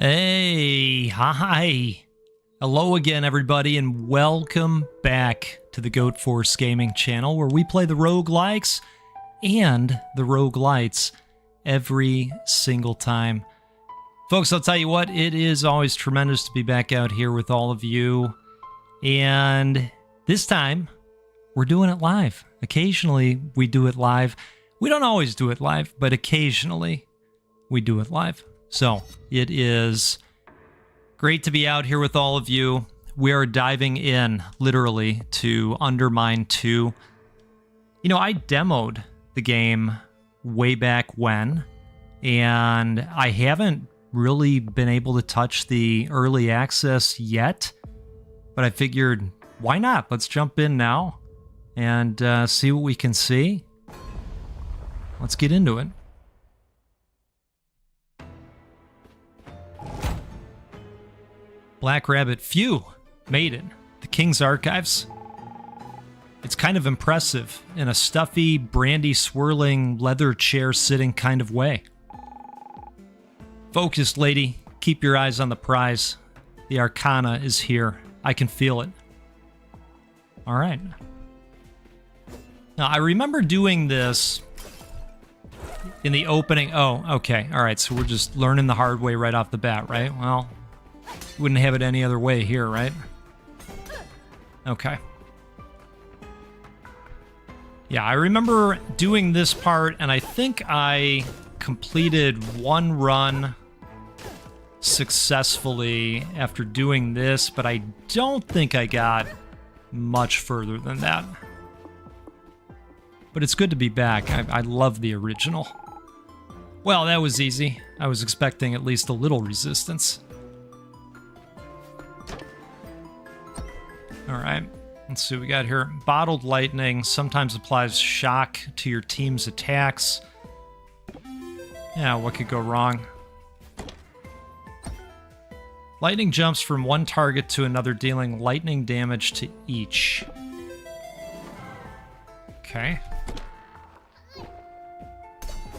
Hey, hi. Hello again, everybody, and welcome back to the Goat Force Gaming channel, where we play the roguelikes and the roguelites every single time. Folks, I'll tell you what, it is always tremendous to be back out here with all of you. And this time, we're doing it live. Occasionally, we do it live. We don't always do it live, but occasionally, we do it live. So, it is great to be out here with all of you. We are diving in, literally, to UnderMine 2. You know, I demoed the game way back when, and I haven't really been able to touch the early access yet, but I figured, why not? Let's jump in now and see what we can see. Let's get into it. Black Rabbit, phew, made it. The King's Archives. It's kind of impressive in a stuffy, brandy-swirling, leather chair-sitting kind of way. Focused, lady. Keep your eyes on the prize. The Arcana is here. I can feel it. All right. Now, I remember doing this in the opening. Oh, okay. All right, so we're just learning the hard way right off the bat, right? Well, wouldn't have it any other way here, right? Okay. Yeah, I remember doing this part, and I think I completed one run successfully after doing this, but I don't think I got much further than that. But it's good to be back. I love the original. Well, that was easy. I was expecting at least a little resistance. All right, let's see what we got here. Bottled lightning sometimes applies shock to your team's attacks. Yeah, what could go wrong? Lightning jumps from one target to another, dealing lightning damage to each. Okay.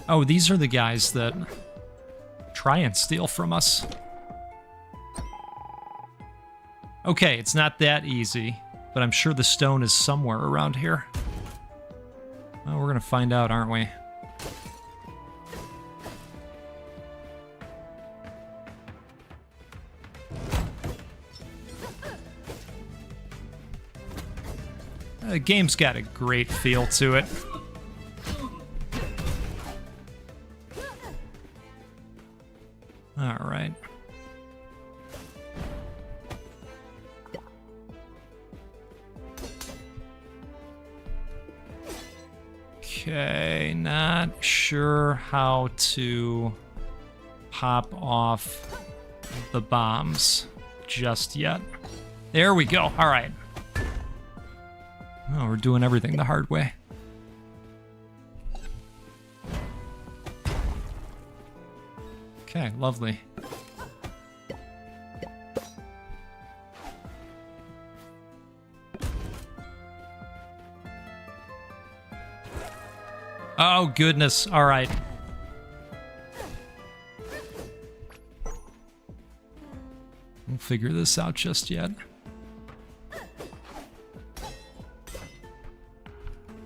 Oh, these are the guys that try and steal from us. Okay, it's not that easy, but I'm sure the stone is somewhere around here. Well, we're gonna find out, aren't we? The game's got a great feel to it. All right. Okay, not sure how to pop off the bombs just yet. There we go. All right. Oh, we're doing everything the hard way. Okay, lovely. Oh, goodness. All right. We'll figure this out just yet.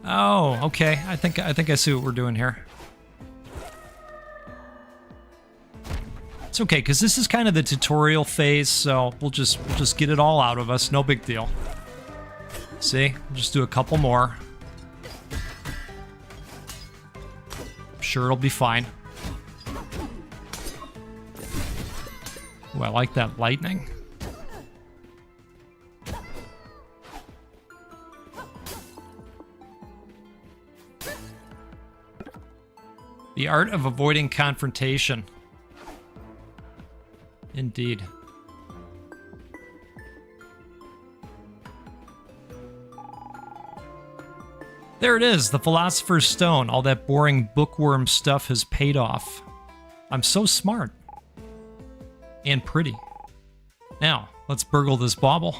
Oh, okay. I think I see what we're doing here. It's okay, because this is kind of the tutorial phase, so we'll just get it all out of us. No big deal. See? We'll just do a couple more. Sure, it'll be fine. Ooh, I like that lightning. The art of avoiding confrontation. Indeed. There it is, the Philosopher's Stone. All that boring bookworm stuff has paid off. I'm so smart. And pretty. Now, let's burgle this bauble.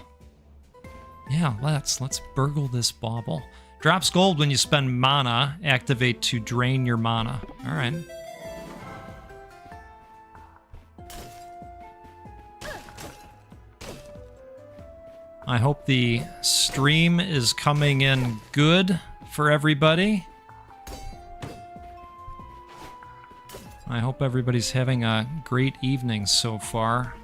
Yeah, let's burgle this bauble. Drops gold when you spend mana. Activate to drain your mana. All right. I hope the stream is coming in good for everybody. I hope everybody's having a great evening so far.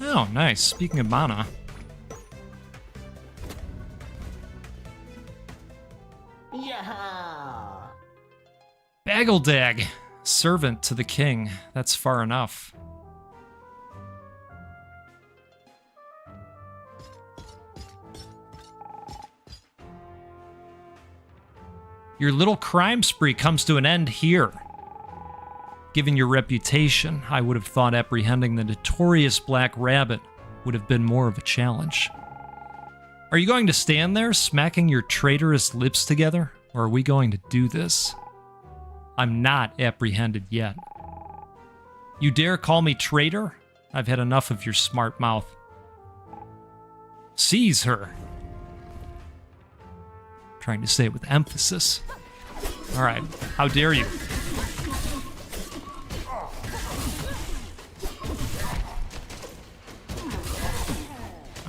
Oh, nice. Speaking of mana. Yeah. Baggledag, servant to the king. That's far enough. Your little crime spree comes to an end here. Given your reputation, I would have thought apprehending the notorious Black Rabbit would have been more of a challenge. Are you going to stand there, smacking your traitorous lips together, or are we going to do this? I'm not apprehended yet. You dare call me traitor? I've had enough of your smart mouth. Seize her. Trying to say it with emphasis. All right, how dare you?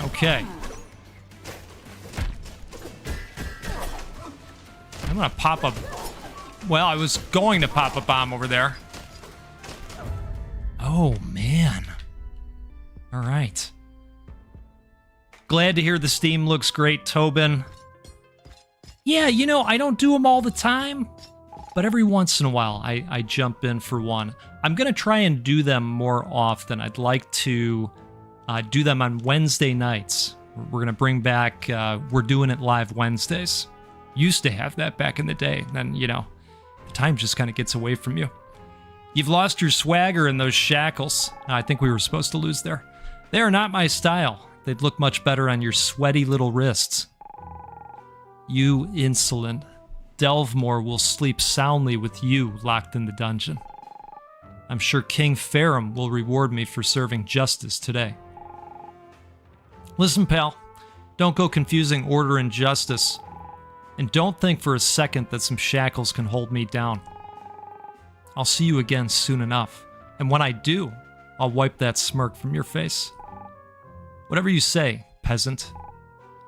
Okay. I'm gonna pop a... Well, I was going to pop a bomb over there. Oh, man. All right. Glad to hear the Steam looks great, Tobin. Yeah, you know, I don't do them all the time, but every once in a while I jump in for one. I'm going to try and do them more often. I'd like to do them on Wednesday nights. We're going to bring back, we're doing it live Wednesdays. Used to have that back in the day. Then, you know, the time just kind of gets away from you. You've lost your swagger in those shackles. I think we were supposed to lose there. They are not my style. They'd look much better on your sweaty little wrists. You insolent. Delvemore will sleep soundly with you locked in the dungeon. I'm sure King Ferrum will reward me for serving justice today. Listen, pal, don't go confusing order and justice. And don't think for a second that some shackles can hold me down. I'll see you again soon enough. And when I do, I'll wipe that smirk from your face. Whatever you say, peasant.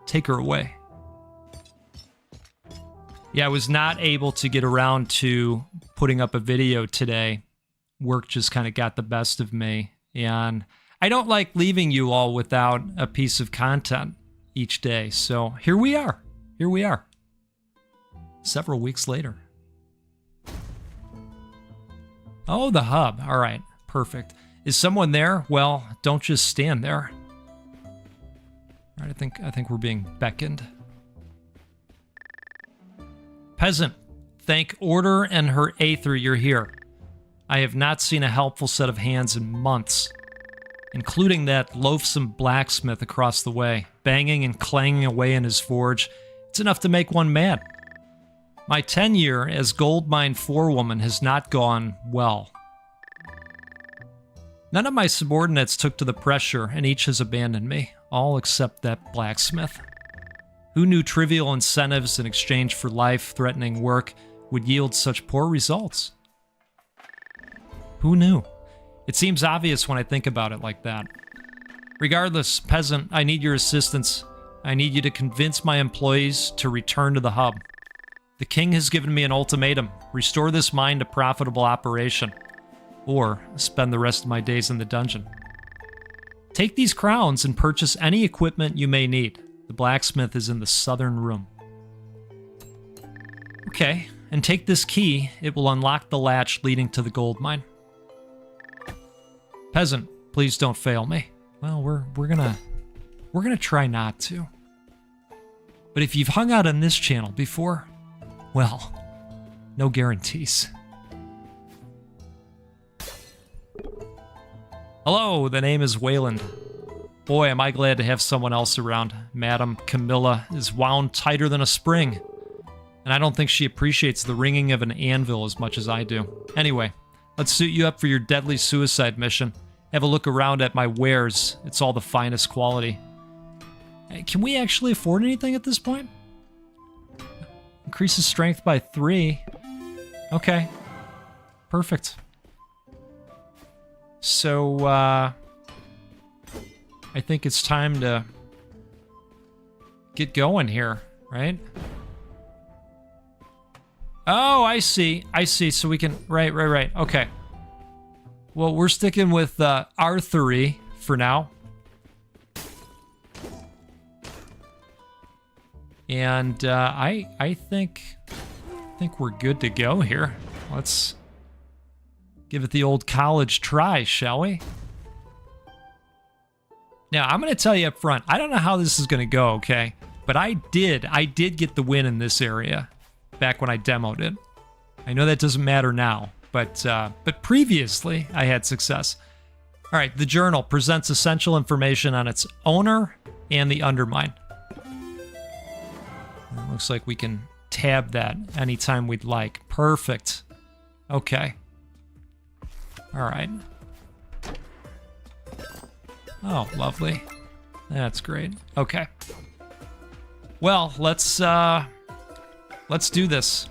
Take her away. Yeah, I was not able to get around to putting up a video today. Work just kind of got the best of me. And I don't like leaving you all without a piece of content each day. So here we are. Here we are. Several weeks later. Oh, the hub. All right. Perfect. Is someone there? Well, don't just stand there. All right, I think we're being beckoned. Peasant, thank Order and her Aether you're here. I have not seen a helpful set of hands in months, including that loathsome blacksmith across the way, banging and clanging away in his forge. It's enough to make one mad. My tenure as gold mine forewoman has not gone well. None of my subordinates took to the pressure, and each has abandoned me, all except that blacksmith. Who knew trivial incentives in exchange for life-threatening work would yield such poor results? Who knew? It seems obvious when I think about it like that. Regardless, peasant, I need your assistance. I need you to convince my employees to return to the hub. The king has given me an ultimatum. Restore this mine to profitable operation, or spend the rest of my days in the dungeon. Take these crowns and purchase any equipment you may need. The blacksmith is in the southern room. Okay, and take this key. It will unlock the latch leading to the gold mine. Peasant, please don't fail me. Well, we're gonna try not to. But if you've hung out on this channel before, well, no guarantees. Hello, the name is Wayland. Boy, am I glad to have someone else around. Madam Camilla is wound tighter than a spring. And I don't think she appreciates the ringing of an anvil as much as I do. Anyway, let's suit you up for your deadly suicide mission. Have a look around at my wares. It's all the finest quality. Hey, can we actually afford anything at this point? Increases strength by 3. Okay. Perfect. So, I think it's time to get going here, right? Oh, I see. I see. So we can... Right. Okay. Well, we're sticking with R3 for now. And I think we're good to go here. Let's give it the old college try, shall we? Now, I'm going to tell you up front, I don't know how this is going to go, okay? But I did get the win in this area back when I demoed it. I know that doesn't matter now, but previously I had success. All right, the journal presents essential information on its owner and the UnderMine. It looks like we can tab that anytime we'd like. Perfect. Okay. All right. Oh, lovely. That's great. Okay. Well, let's do this.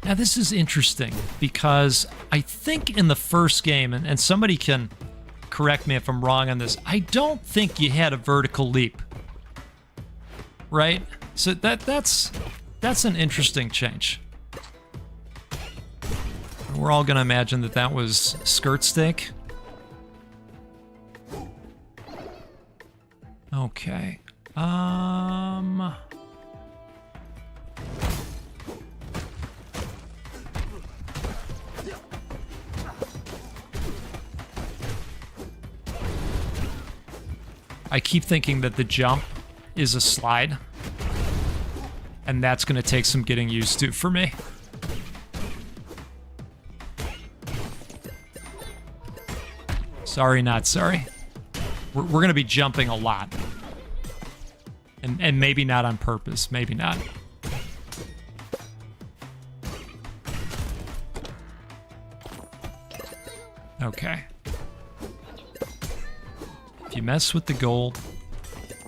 Now, this is interesting because I think in the first game, and somebody can correct me if I'm wrong on this, I don't think you had a vertical leap. Right? So that's an interesting change. We're all gonna imagine that was skirt steak. Okay. I keep thinking that the jump is a slide, and that's gonna take some getting used to for me. Sorry, not sorry. We're going to be jumping a lot. And maybe not on purpose. Maybe not. Okay. If you mess with the gold,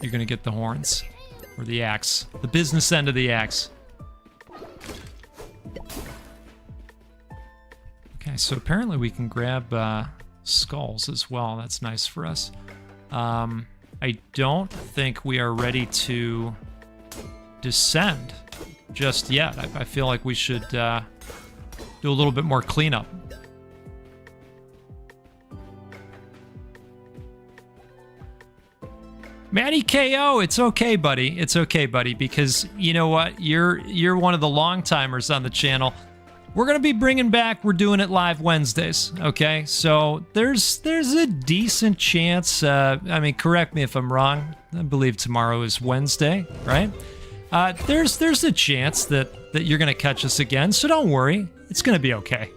you're going to get the horns. Or the axe. The business end of the axe. Okay, so apparently we can grab... skulls as well. That's nice for us. I don't think we are ready to descend just yet. I feel like we should do a little bit more cleanup. Matty KO, it's okay, buddy. It's okay, buddy, because you know what? You're one of the long timers on the channel. We're going to be bringing back, we're doing it live Wednesdays, okay? So there's a decent chance, I mean, correct me if I'm wrong, I believe tomorrow is Wednesday, right? There's a chance that you're going to catch us again, so don't worry, it's going to be okay.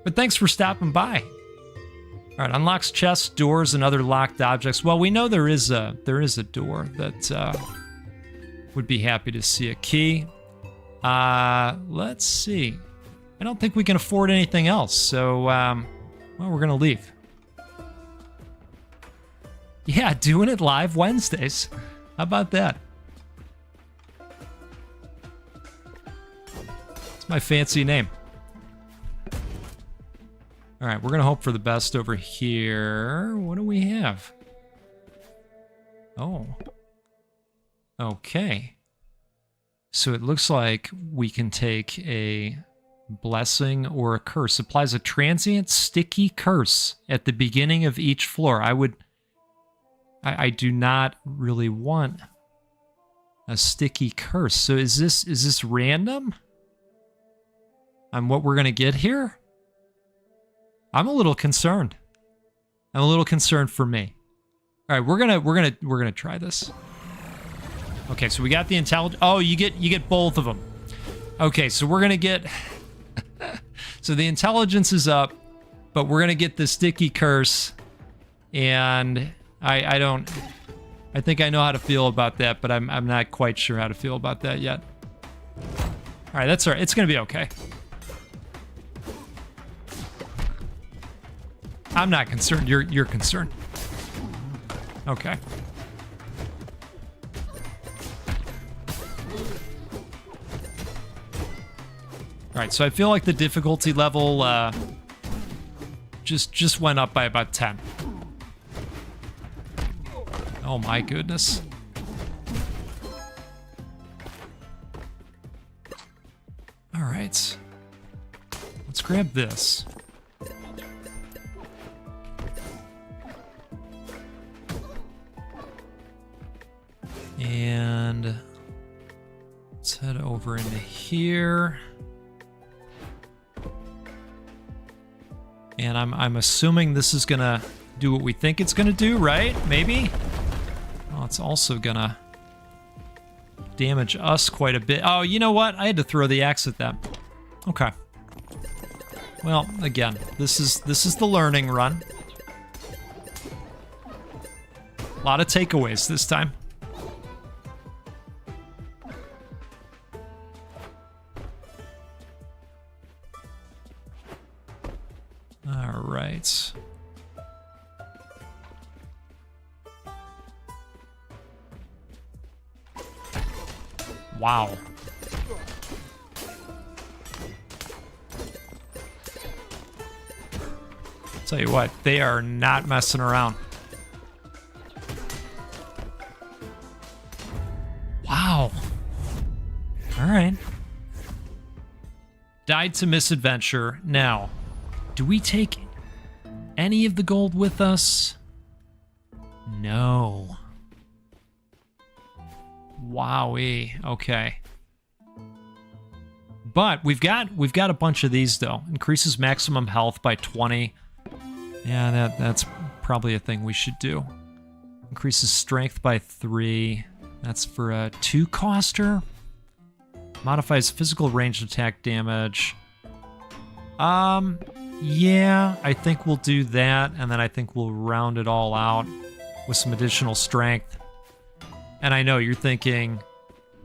But thanks for stopping by. All right, unlocks chests, doors, and other locked objects. Well, we know there is a door that would be happy to see a key. Let's see. I don't think we can afford anything else, so, well, we're gonna leave. Yeah, doing it live Wednesdays. How about that? It's my fancy name. All right, we're gonna hope for the best over here. What do we have? Oh. Okay. So it looks like we can take a blessing or a curse. Applies a transient sticky curse at the beginning of each floor. I do not really want a sticky curse. So is this random on what we're gonna get here? I'm a little concerned. I'm a little concerned for me. All right, we're gonna try this. Okay, so we got the intelligence. Oh, you get both of them. Okay, so we're gonna get. So the intelligence is up, but we're gonna get the sticky curse, and I think I know how to feel about that, but I'm not quite sure how to feel about that yet. All right, that's all right. It's gonna be okay. I'm not concerned. You're concerned. Okay. right, so I feel like the difficulty level just went up by about 10. Oh my goodness. All right. Let's grab this. And let's head over into here. And I'm assuming this is gonna do what we think it's gonna do, right? Maybe? Oh, it's also gonna damage us quite a bit. Oh, you know what? I had to throw the axe at that. Okay. Well, again, this is the learning run. A lot of takeaways this time. All right. Wow. Tell you what, they are not messing around. Wow. All right. Died to misadventure. Now, do we take any of the gold with us? No. Wowie. Okay. But we've got a bunch of these though. Increases maximum health by 20. Yeah, that's probably a thing we should do. Increases strength by 3. That's for a 2-coster. Modifies physical ranged attack damage. Yeah, I think we'll do that, and then I think we'll round it all out with some additional strength. And I know you're thinking,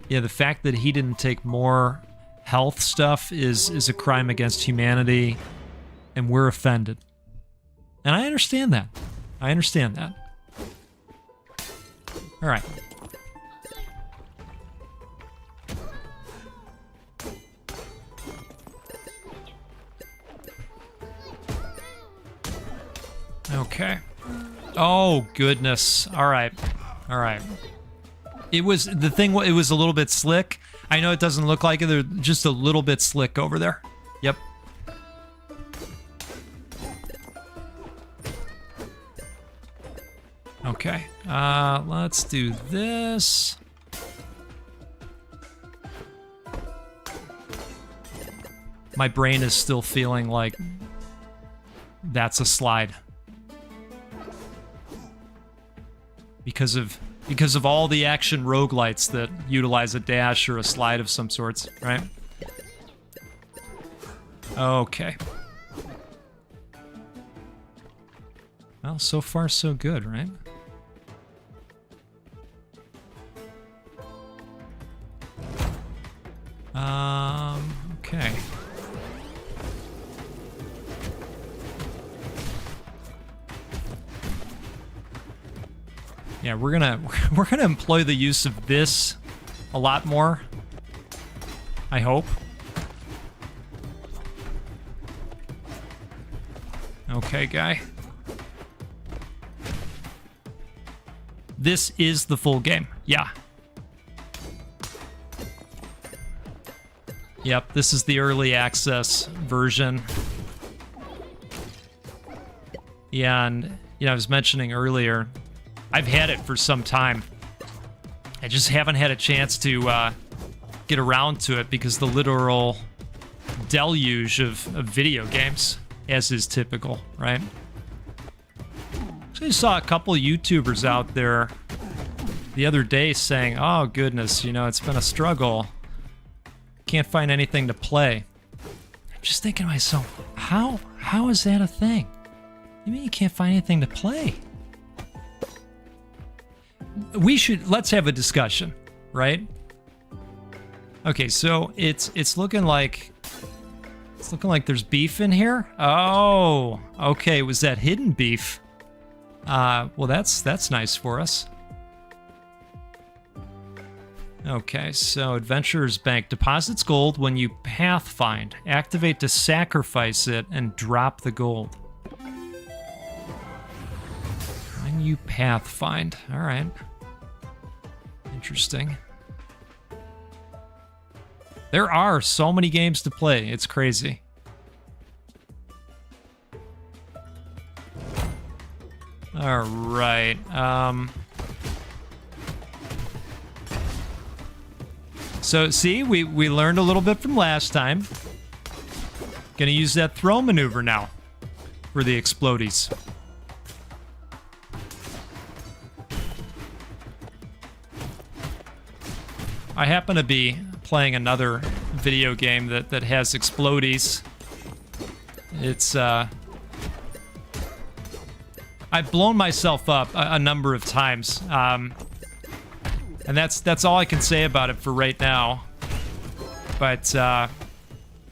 yeah, the fact that he didn't take more health stuff is a crime against humanity, and we're offended. And I understand that. I understand that. All right. Okay. Oh, goodness. All right. All right. It was the thing. It was a little bit slick. I know it doesn't look like it. They're just a little bit slick over there. Yep. Okay. Let's do this. My brain is still feeling like that's a slide. Because of all the action roguelites that utilize a dash or a slide of some sorts, right? Okay. Well, so far so good, right? Okay. Yeah, we're gonna employ the use of this a lot more. I hope. Okay, guy. This is the full game. Yeah. Yep, this is the early access version. Yeah, and I was mentioning earlier, I've had it for some time. I just haven't had a chance to get around to it because the literal deluge of video games, as is typical, right? Actually saw a couple of YouTubers out there the other day saying, oh goodness, it's been a struggle. Can't find anything to play. I'm just thinking to myself, how is that a thing? You mean you can't find anything to play? Let's have a discussion, right? Okay, so it's looking like there's beef in here. Oh, okay, was that hidden beef? Well, that's nice for us. Okay, so Adventurer's Bank deposits gold when you pathfind. Activate to sacrifice it and drop the gold. When you pathfind. All right. Interesting. There are so many games to play. It's crazy. All right. So, see, we learned a little bit from last time. Gonna use that throw maneuver now for the explodies. I happen to be playing another video game that has explodies. It's, I've blown myself up a number of times. And that's all I can say about it for right now. But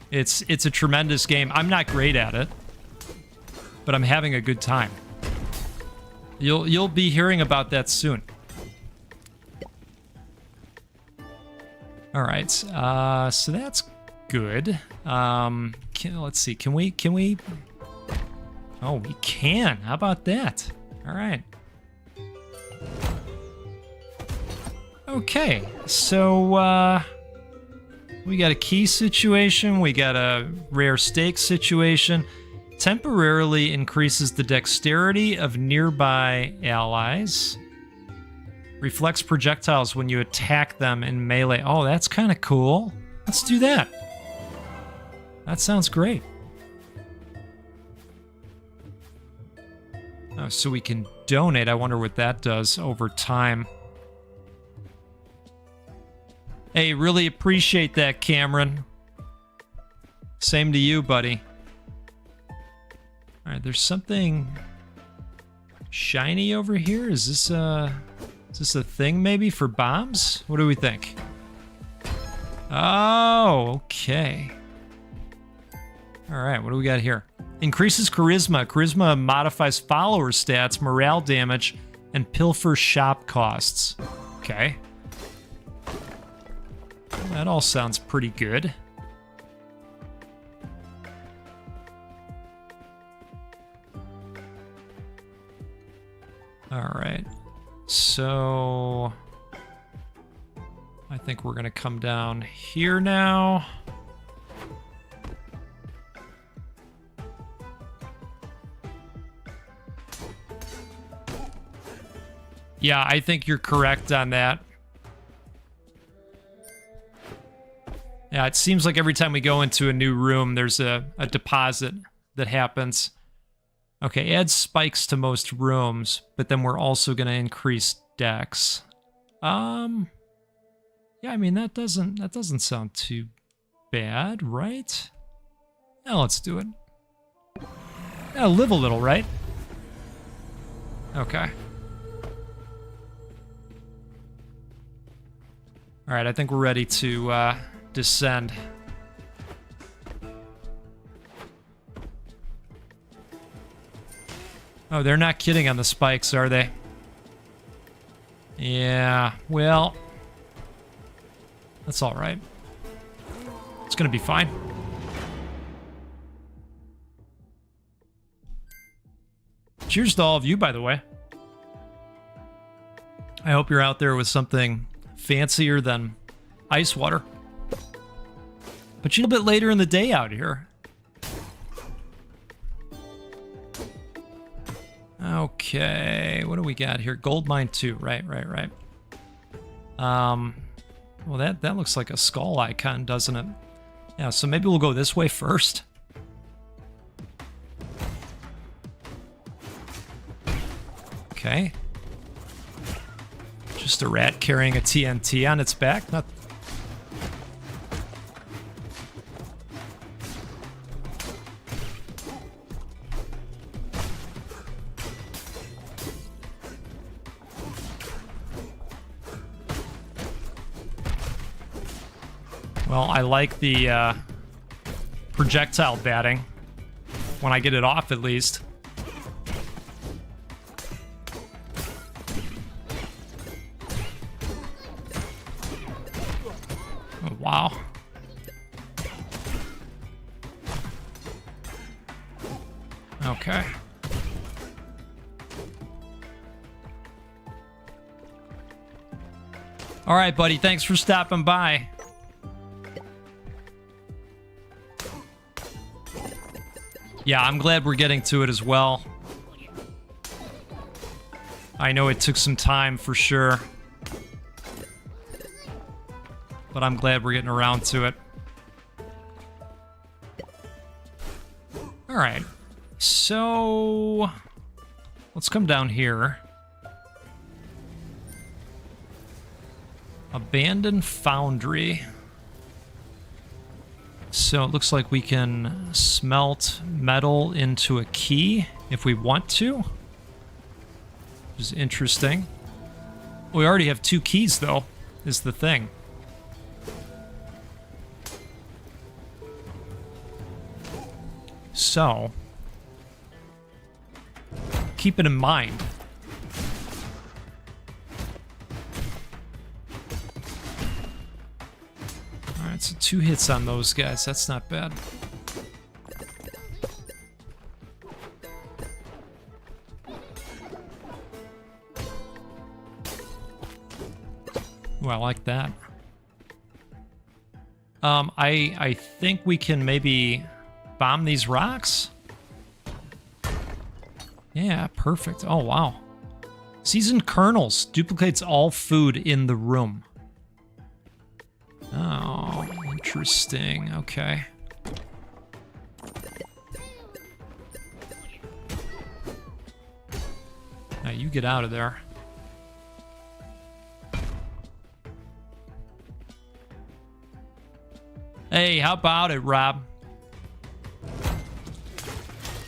it's a tremendous game. I'm not great at it, but I'm having a good time. You'll be hearing about that soon. All right, so that's good. Let's see. Can we? Oh, we can. How about that? All right. Okay, so we got a key situation, we got a rare stake situation. Temporarily increases the dexterity of nearby allies. Reflects projectiles when you attack them in melee. Oh, that's kind of cool. Let's do that. That sounds great. Oh, so we can donate. I wonder what that does over time. Hey, really appreciate that, Cameron. Same to you, buddy. All right, there's something shiny over here. Is this a thing maybe for bombs? What do we think? Oh, okay. All right, what do we got here? Increases charisma. Charisma modifies follower stats, morale damage, and pilfer shop costs. Okay. That all sounds pretty good. All right. So I think we're going to come down here now. Yeah, I think you're correct on that. Yeah, it seems like every time we go into a new room, there's a deposit that happens. Okay, add spikes to most rooms, but then we're also going to increase dex. Yeah, I mean that doesn't sound too bad, right? Yeah, let's do it. Yeah, live a little, right? Okay. All right, I think we're ready to descend. Oh, they're not kidding on the spikes, are they? Yeah, well, that's all right. It's gonna be fine. Cheers to all of you, by the way. I hope you're out there with something fancier than ice water. But you're a bit later in the day out here. Okay, what do we got here? Gold mine 2, right. Well, that looks like a skull icon, doesn't it? Yeah, so maybe we'll go this way first. Okay. Just a rat carrying a TNT on its back. Not. Well, I like the projectile batting. When I get it off, at least. Okay. All right, buddy. Thanks for stopping by. Yeah, I'm glad we're getting to it as well. I know it took some time for sure. But I'm glad we're getting around to it. All right. So let's come down here. Abandoned foundry. So it looks like we can smelt metal into a key if we want to. Which is interesting. We already have 2 keys though, is the thing. So keep it in mind. Alright, so 2 hits on those guys. That's not bad. Ooh, I like that. I think we can maybe bomb these rocks. Yeah, perfect. Oh, wow. Seasoned kernels duplicates all food in the room. Oh, interesting. Okay. Now you get out of there. Hey, how about it, Rob?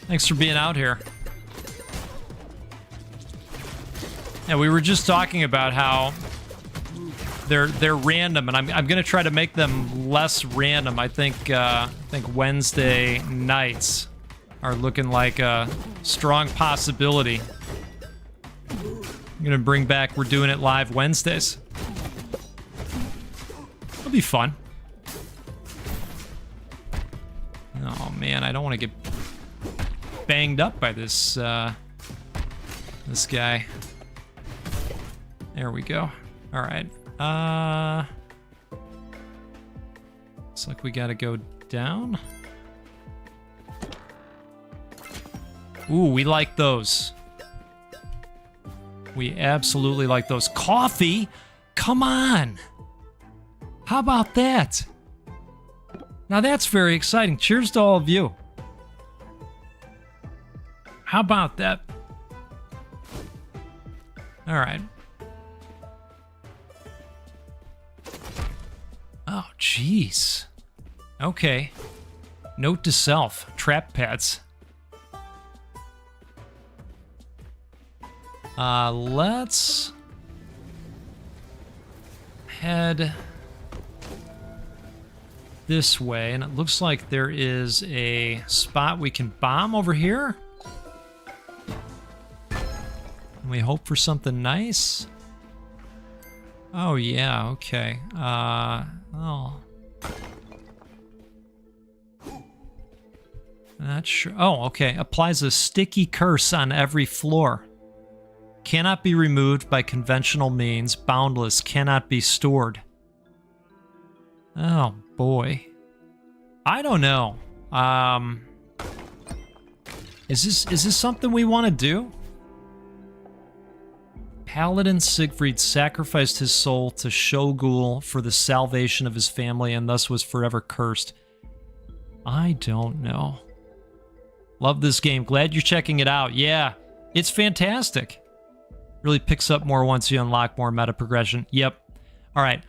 Thanks for being out here. Yeah, we were just talking about how they're random, and I'm gonna try to make them less random. I think Wednesday nights are looking like a strong possibility. I'm gonna bring back We're Doing It Live Wednesdays. It'll be fun. Oh man, I don't want to get banged up by this this guy. There we go. All right. Looks like we gotta go down. Ooh, we like those. We absolutely like those. Coffee? Come on! How about that? Now that's very exciting. Cheers to all of you. How about that? All right. Oh, jeez. Okay. Note to self. Trap pets. Let's head this way, and it looks like there is a spot we can bomb over here. And we hope for something nice. Oh yeah, okay. Oh. Not sure. Oh, okay. Applies a sticky curse on every floor. Cannot be removed by conventional means. Boundless. Cannot be stored. Oh, boy. I don't know. Is this something we want to do? Paladin Siegfried sacrificed his soul to Shogul for the salvation of his family and thus was forever cursed. I don't know. Love this game. Glad you're checking it out. Yeah, it's fantastic. Really picks up more once you unlock more meta progression. Yep. All right.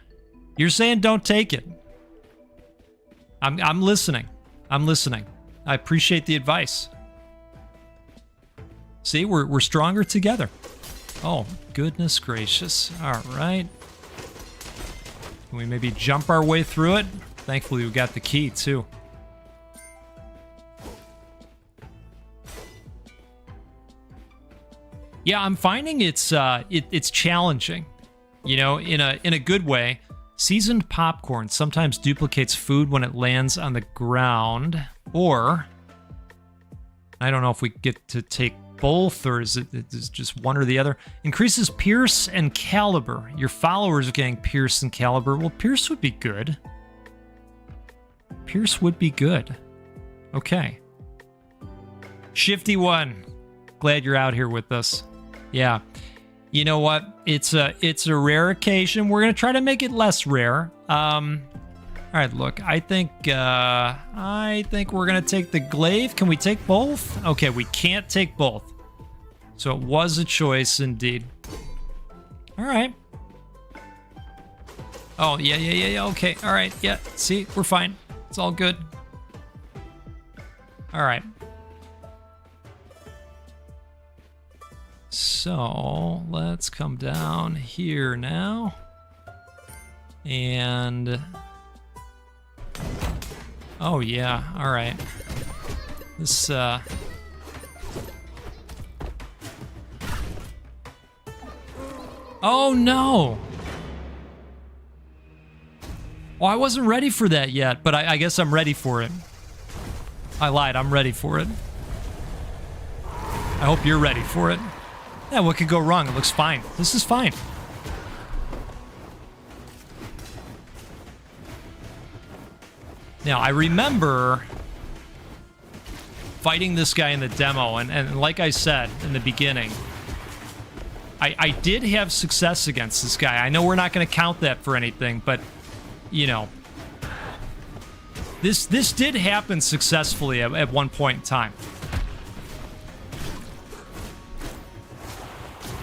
You're saying don't take it. I'm listening. I'm listening. I appreciate the advice. See, we're stronger together. Oh, goodness gracious. All right. Can we maybe jump our way through it? Thankfully, we got the key, too. Yeah, I'm finding it's challenging. You know, in a good way. Seasoned popcorn sometimes duplicates food when it lands on the ground, or I don't know if we get to take both, or is it just one or the other? Increases Pierce and Caliber. Your followers are getting Pierce and Caliber. Well, Pierce would be good. Pierce would be good. Okay. Shifty One. Glad you're out here with us. Yeah. You know what? It's a rare occasion. We're gonna try to make it less rare. All right, look, I think we're gonna take the glaive. Can we take both? Okay, we can't take both. So it was a choice indeed. All right. Oh, yeah, okay. All right, yeah, see, we're fine. It's all good. All right. So let's come down here now. And oh yeah, all right. This oh no. Oh, I wasn't ready for that yet, but I guess I'm ready for it. I lied, I'm ready for it. I hope you're ready for it. Yeah, what could go wrong? It looks fine. This is fine. Now, I remember fighting this guy in the demo, and like I said in the beginning, I did have success against this guy. I know we're not going to count that for anything, but, you know, this did happen successfully at one point in time.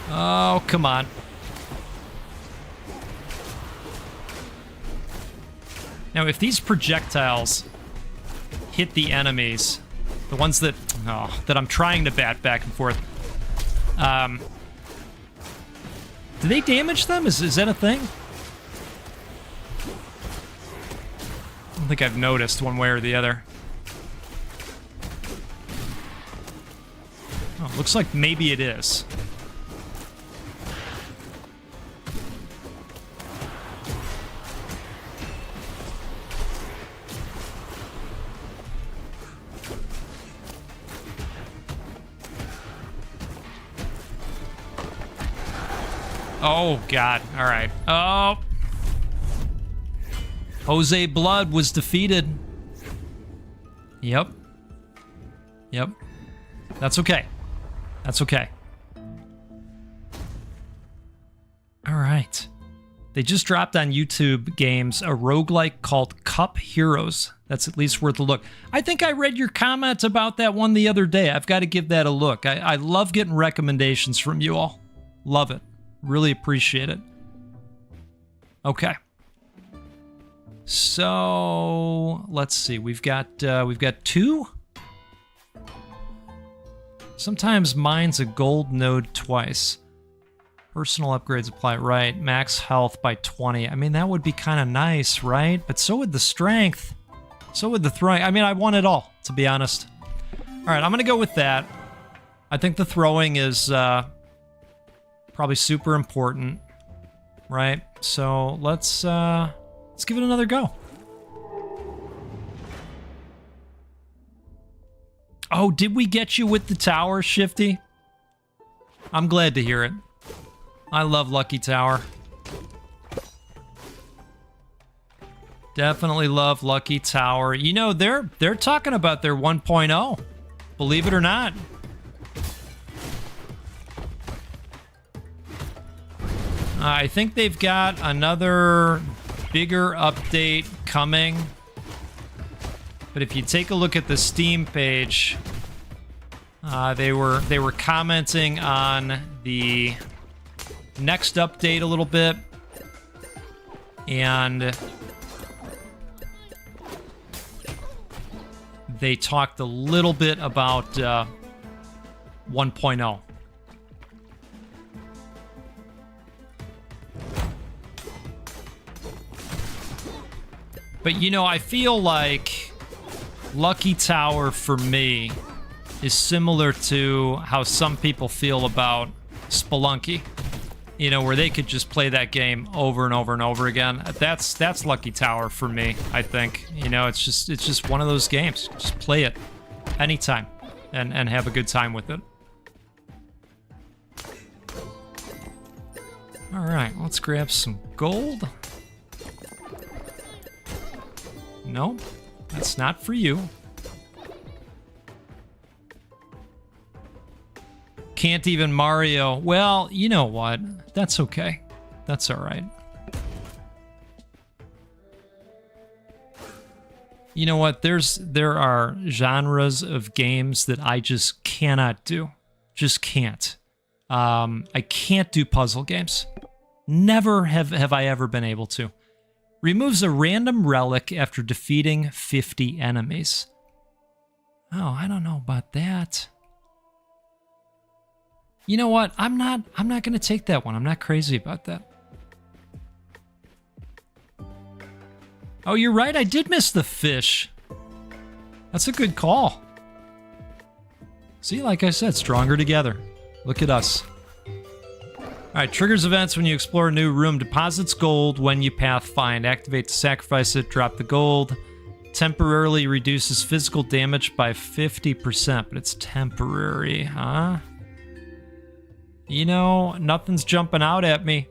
Oh, come on. Now, if these projectiles hit the enemies, the ones that I'm trying to bat back and forth, do they damage them? Is that a thing? I don't think I've noticed one way or the other. Oh, looks like maybe it is. Oh, God. All right. Oh. Jose Blood was defeated. Yep. Yep. That's okay. That's okay. All right. They just dropped on YouTube Games a roguelike called Cup Heroes. That's at least worth a look. I think I read your comment about that one the other day. I've got to give that a look. I love getting recommendations from you all. Love it. Really appreciate it. Okay. So let's see. We've got two. Sometimes mine's a gold node twice. Personal upgrades apply, right? Max health by 20. I mean, that would be kind of nice, right? But so would the strength. So would the throwing. I mean, I want it all, to be honest. All right, I'm gonna go with that. I think the throwing is probably super important, right? So let's give it another go. Oh, did we get you with the tower, Shifty? I'm glad to hear it. I love Lucky Tower. Definitely love Lucky Tower. You know, they're talking about their 1.0. Believe it or not. I think they've got another bigger update coming. But if you take a look at the Steam page, they were commenting on the next update a little bit, and they talked a little bit about 1.0. But, you know, I feel like Lucky Tower, for me, is similar to how some people feel about Spelunky. You know, where they could just play that game over and over and over again. That's Lucky Tower for me, I think. You know, it's just one of those games. Just play it anytime. and have a good time with it. All right, let's grab some gold. No, that's not for you. Can't even Mario. Well, you know what? That's okay. That's all right. You know what? There are genres of games that I just cannot do. Just can't. I can't do puzzle games. Never have I ever been able to. Removes a random relic after defeating 50 enemies. Oh, I don't know about that. You know what? I'm not going to take that one. I'm not crazy about that. Oh, you're right. I did miss the fish. That's a good call. See, like I said, stronger together. Look at us. All right, triggers events when you explore a new room. Deposits gold when you pathfind. Activate to sacrifice it. Drop the gold. Temporarily reduces physical damage by 50%, but it's temporary, huh? You know, nothing's jumping out at me.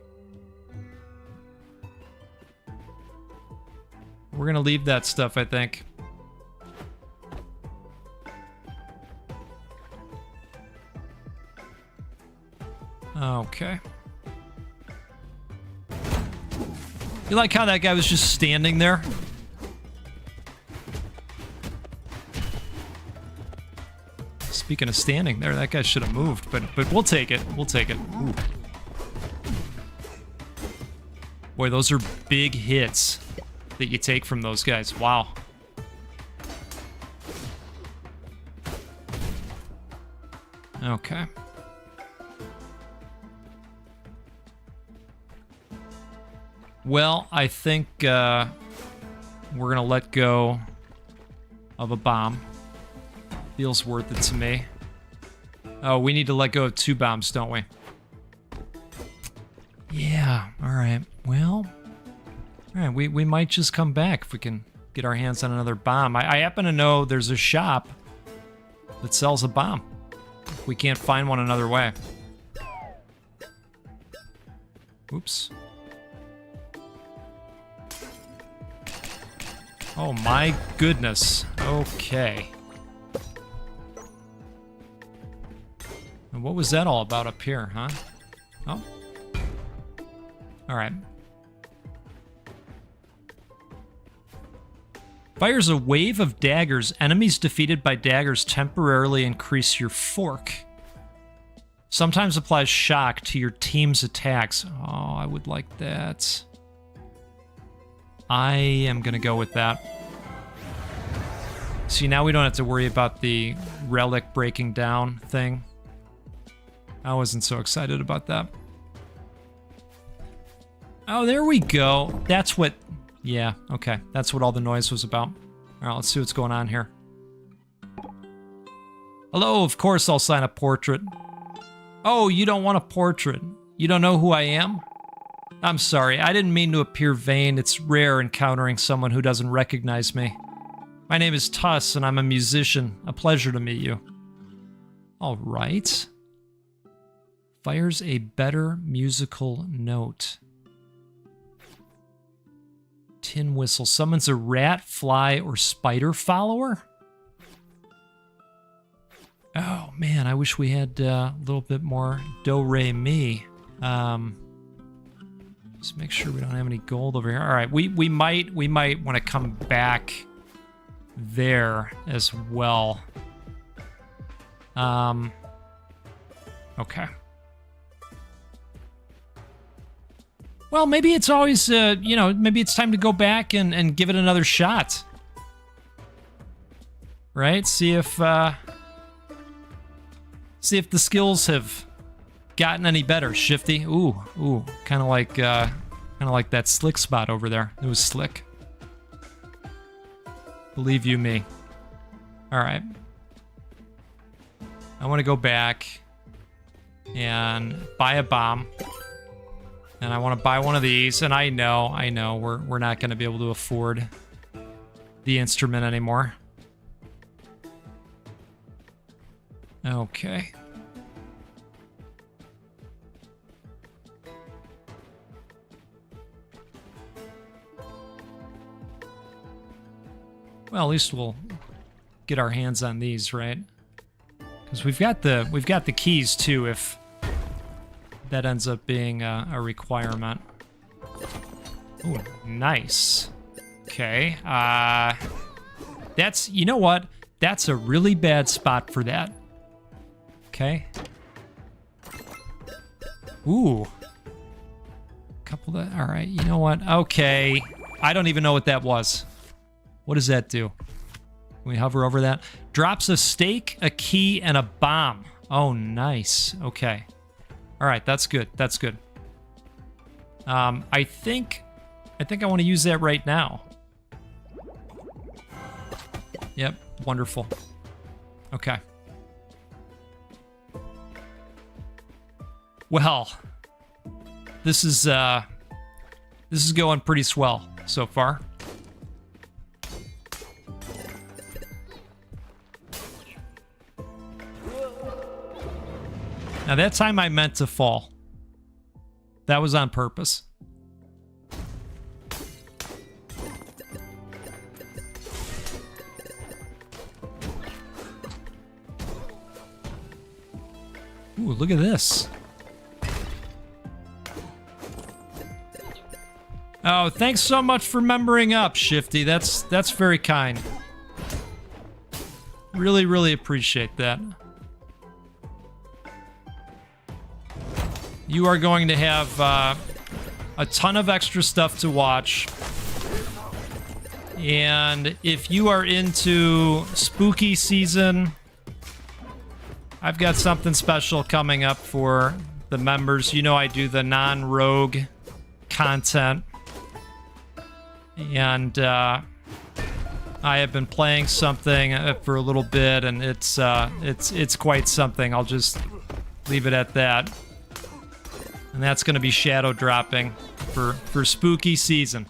We're gonna leave that stuff, I think. Okay. You like how that guy was just standing there? Speaking of standing there, that guy should have moved, but we'll take it. We'll take it. Ooh. Boy, those are big hits that you take from those guys. Wow. Okay. Well, I think we're gonna let go of a bomb. Feels worth it to me. Oh, we need to let go of 2 bombs, don't we? Yeah, alright. Well, alright, we might just come back if we can get our hands on another bomb. I happen to know there's a shop that sells a bomb. If we can't find one another way. Oops. Oh my goodness. Okay. And what was that all about up here, huh? Oh. Alright. Fires a wave of daggers. Enemies defeated by daggers temporarily increase your fork. Sometimes applies shock to your team's attacks. Oh, I would like that. I am gonna go with that. See, now we don't have to worry about the relic breaking down thing. I wasn't so excited about that. Oh, there we go. That's what... Yeah, okay. That's what all the noise was about. All right, let's see what's going on here. Hello, of course I'll sign a portrait. Oh, you don't want a portrait. You don't know who I am? I'm sorry, I didn't mean to appear vain. It's rare encountering someone who doesn't recognize me. My name is Tuss, and I'm a musician. A pleasure to meet you. All right. Fires a better musical note. Tin whistle summons a rat, fly, or spider follower? Oh, man, I wish we had a little bit more do-re-mi. Just make sure we don't have any gold over here. All right, we might want to come back there as well. Okay. Well, maybe it's always, you know, maybe it's time to go back and give it another shot. Right? See if the skills have gotten any better. Shifty. Ooh, kind of like that slick spot over there. It was slick. Believe you me. All right. I want to go back and buy a bomb. And I want to buy one of these, and I know, we're not going to be able to afford the instrument anymore. Okay. Well, at least we'll get our hands on these, right? Because we've got the keys too, if that ends up being a requirement. Ooh, nice. Okay. That's, you know what? That's a really bad spot for that. Okay. Ooh. Couple of, all right, you know what? Okay. I don't even know what that was. What does that do? Can we hover over that? Drops a stake, a key, and a bomb. Oh, nice. Okay. All right, that's good. That's good. I think I want to use that right now. Yep, wonderful. Okay. Well, this is going pretty swell so far. Now that time I meant to fall. That was on purpose. Ooh, look at this. Oh, thanks so much for membering up, Shifty. That's very kind. Really, really appreciate that. You are going to have a ton of extra stuff to watch. And if you are into spooky season, I've got something special coming up for the members. You know I do the non-rogue content. And I have been playing something for a little bit, and it's quite something. I'll just leave it at that. And that's going to be shadow dropping for spooky season.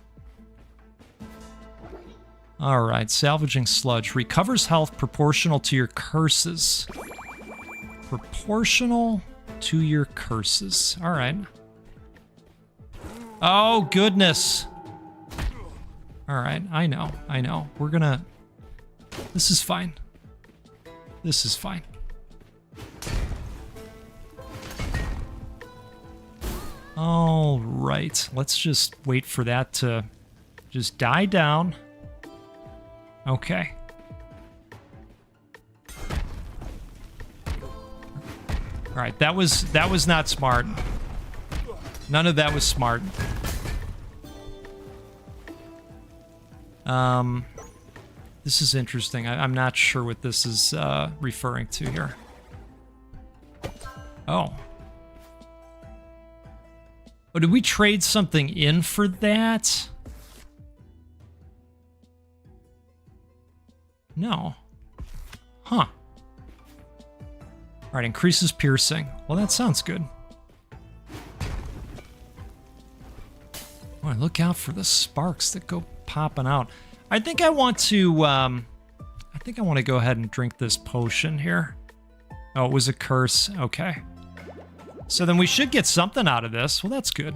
All right, salvaging sludge. Recovers health proportional to your curses. Proportional to your curses. All right. Oh, goodness. All right, I know. We're gonna... This is fine. This is fine. All right, let's just wait for that to just die down. Okay. All right, that was not smart. None of that was smart. This is interesting. I'm not sure what this is referring to here. Oh. Oh, did we trade something in for that? No. Huh. All right, increases piercing. Well, that sounds good. Oh, look out for the sparks that go popping out. I think I want to go ahead and drink this potion here. Oh, it was a curse. Okay. So then we should get something out of this. Well, that's good.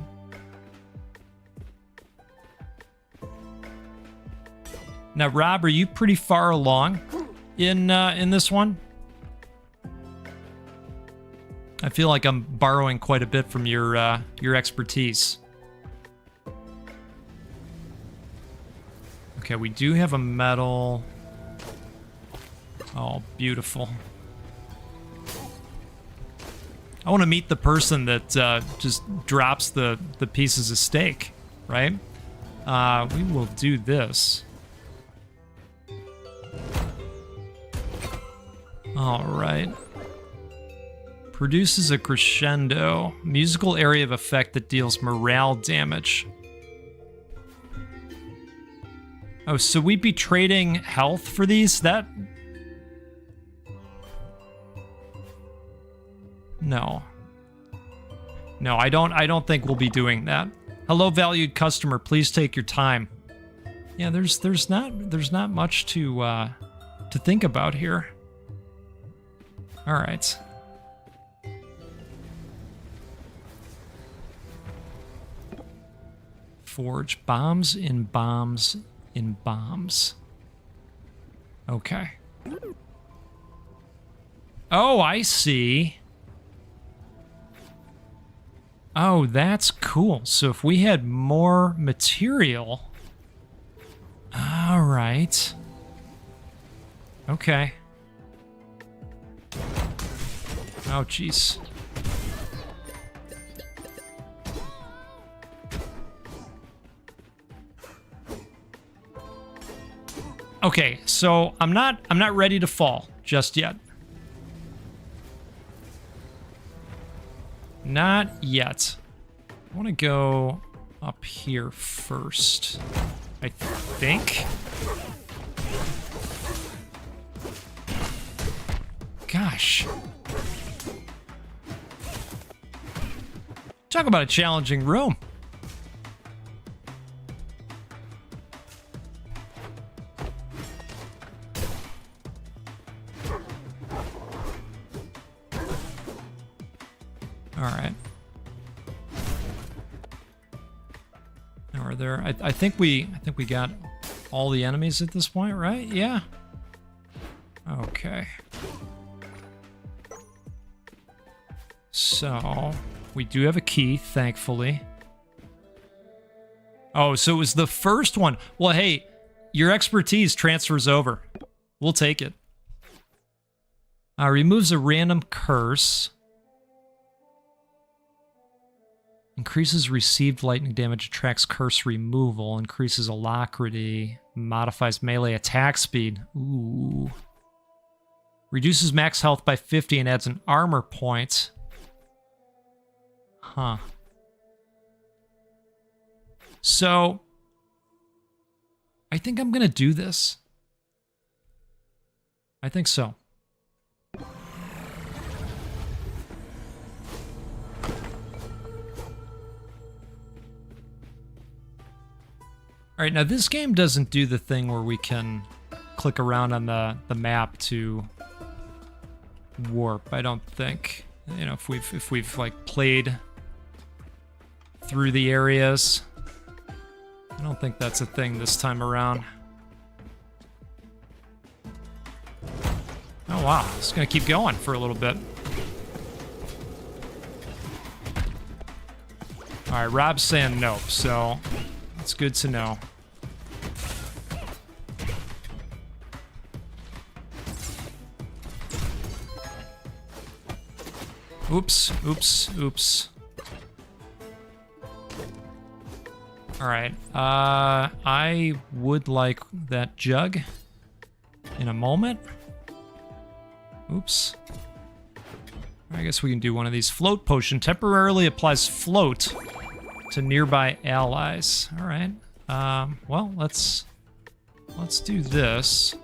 Now, Rob, are you pretty far along in this one? I feel like I'm borrowing quite a bit from your expertise. Okay, we do have a medal. Oh, beautiful. I want to meet the person that just drops the pieces of steak, right? We will do this. All right. Produces a crescendo. Musical area of effect that deals morale damage. Oh, so we'd be trading health for these? That... No. No, I don't think we'll be doing that. Hello, valued customer, please take your time. Yeah, there's not much to think about here. All right. Forge bombs in bombs in bombs. Okay. Oh, I see. Oh, that's cool. So if we had more material... All right. Okay. Oh, jeez. Okay, so I'm not ready to fall just yet. Not yet. I want to go up here first, I think. Gosh. Talk about a challenging room. All right. Now are there? I think we got all the enemies at this point, right? Yeah. Okay. So we do have a key, thankfully. Oh, so it was the first one. Well, hey, your expertise transfers over. We'll take it. Removes a random curse. Increases received lightning damage, attracts curse removal, increases alacrity, modifies melee attack speed. Ooh. Reduces max health by 50 and adds an armor point. Huh. So, I think I'm going to do this. I think so. All right, now this game doesn't do the thing where we can click around on the map to warp, I don't think. You know, if we've like played through the areas. I don't think that's a thing this time around. Oh wow, it's gonna keep going for a little bit. All right, Rob's saying nope, so that's good to know. Oops, oops, oops. All right, I would like that jug in a moment. Oops. I guess we can do one of these. Float potion temporarily applies float to nearby allies. All right. Well, let's do this.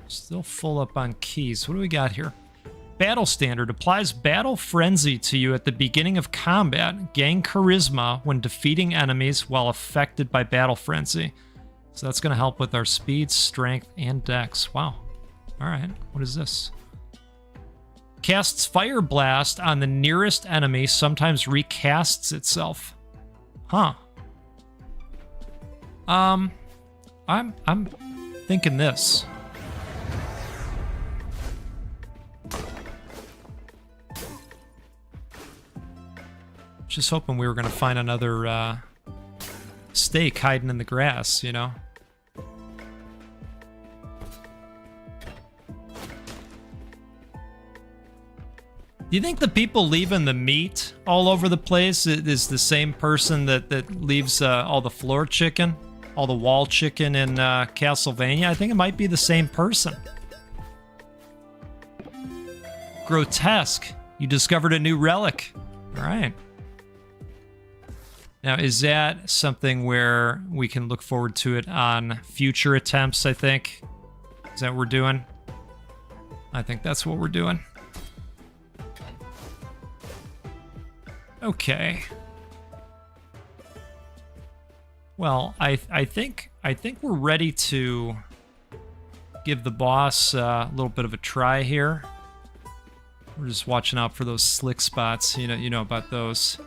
Still full up on keys. What do we got here? Battle Standard applies Battle Frenzy to you at the beginning of combat. Gain Charisma when defeating enemies while affected by Battle Frenzy. So that's going to help with our speed, strength, and dex. Wow. All right. What is this? Casts Fire Blast on the nearest enemy, sometimes recasts itself. Huh. I'm thinking this. Just hoping we were going to find another stake hiding in the grass, you know? Do you think the people leaving the meat all over the place is the same person that leaves all the floor chicken, all the wall chicken in Castlevania? I think it might be the same person. Grotesque. You discovered a new relic. All right. Now, is that something where we can look forward to it on future attempts, I think? Is that what we're doing? I think that's what we're doing. Okay. Well, I think we're ready to give the boss a little bit of a try here. We're just watching out for those slick spots. You know about those.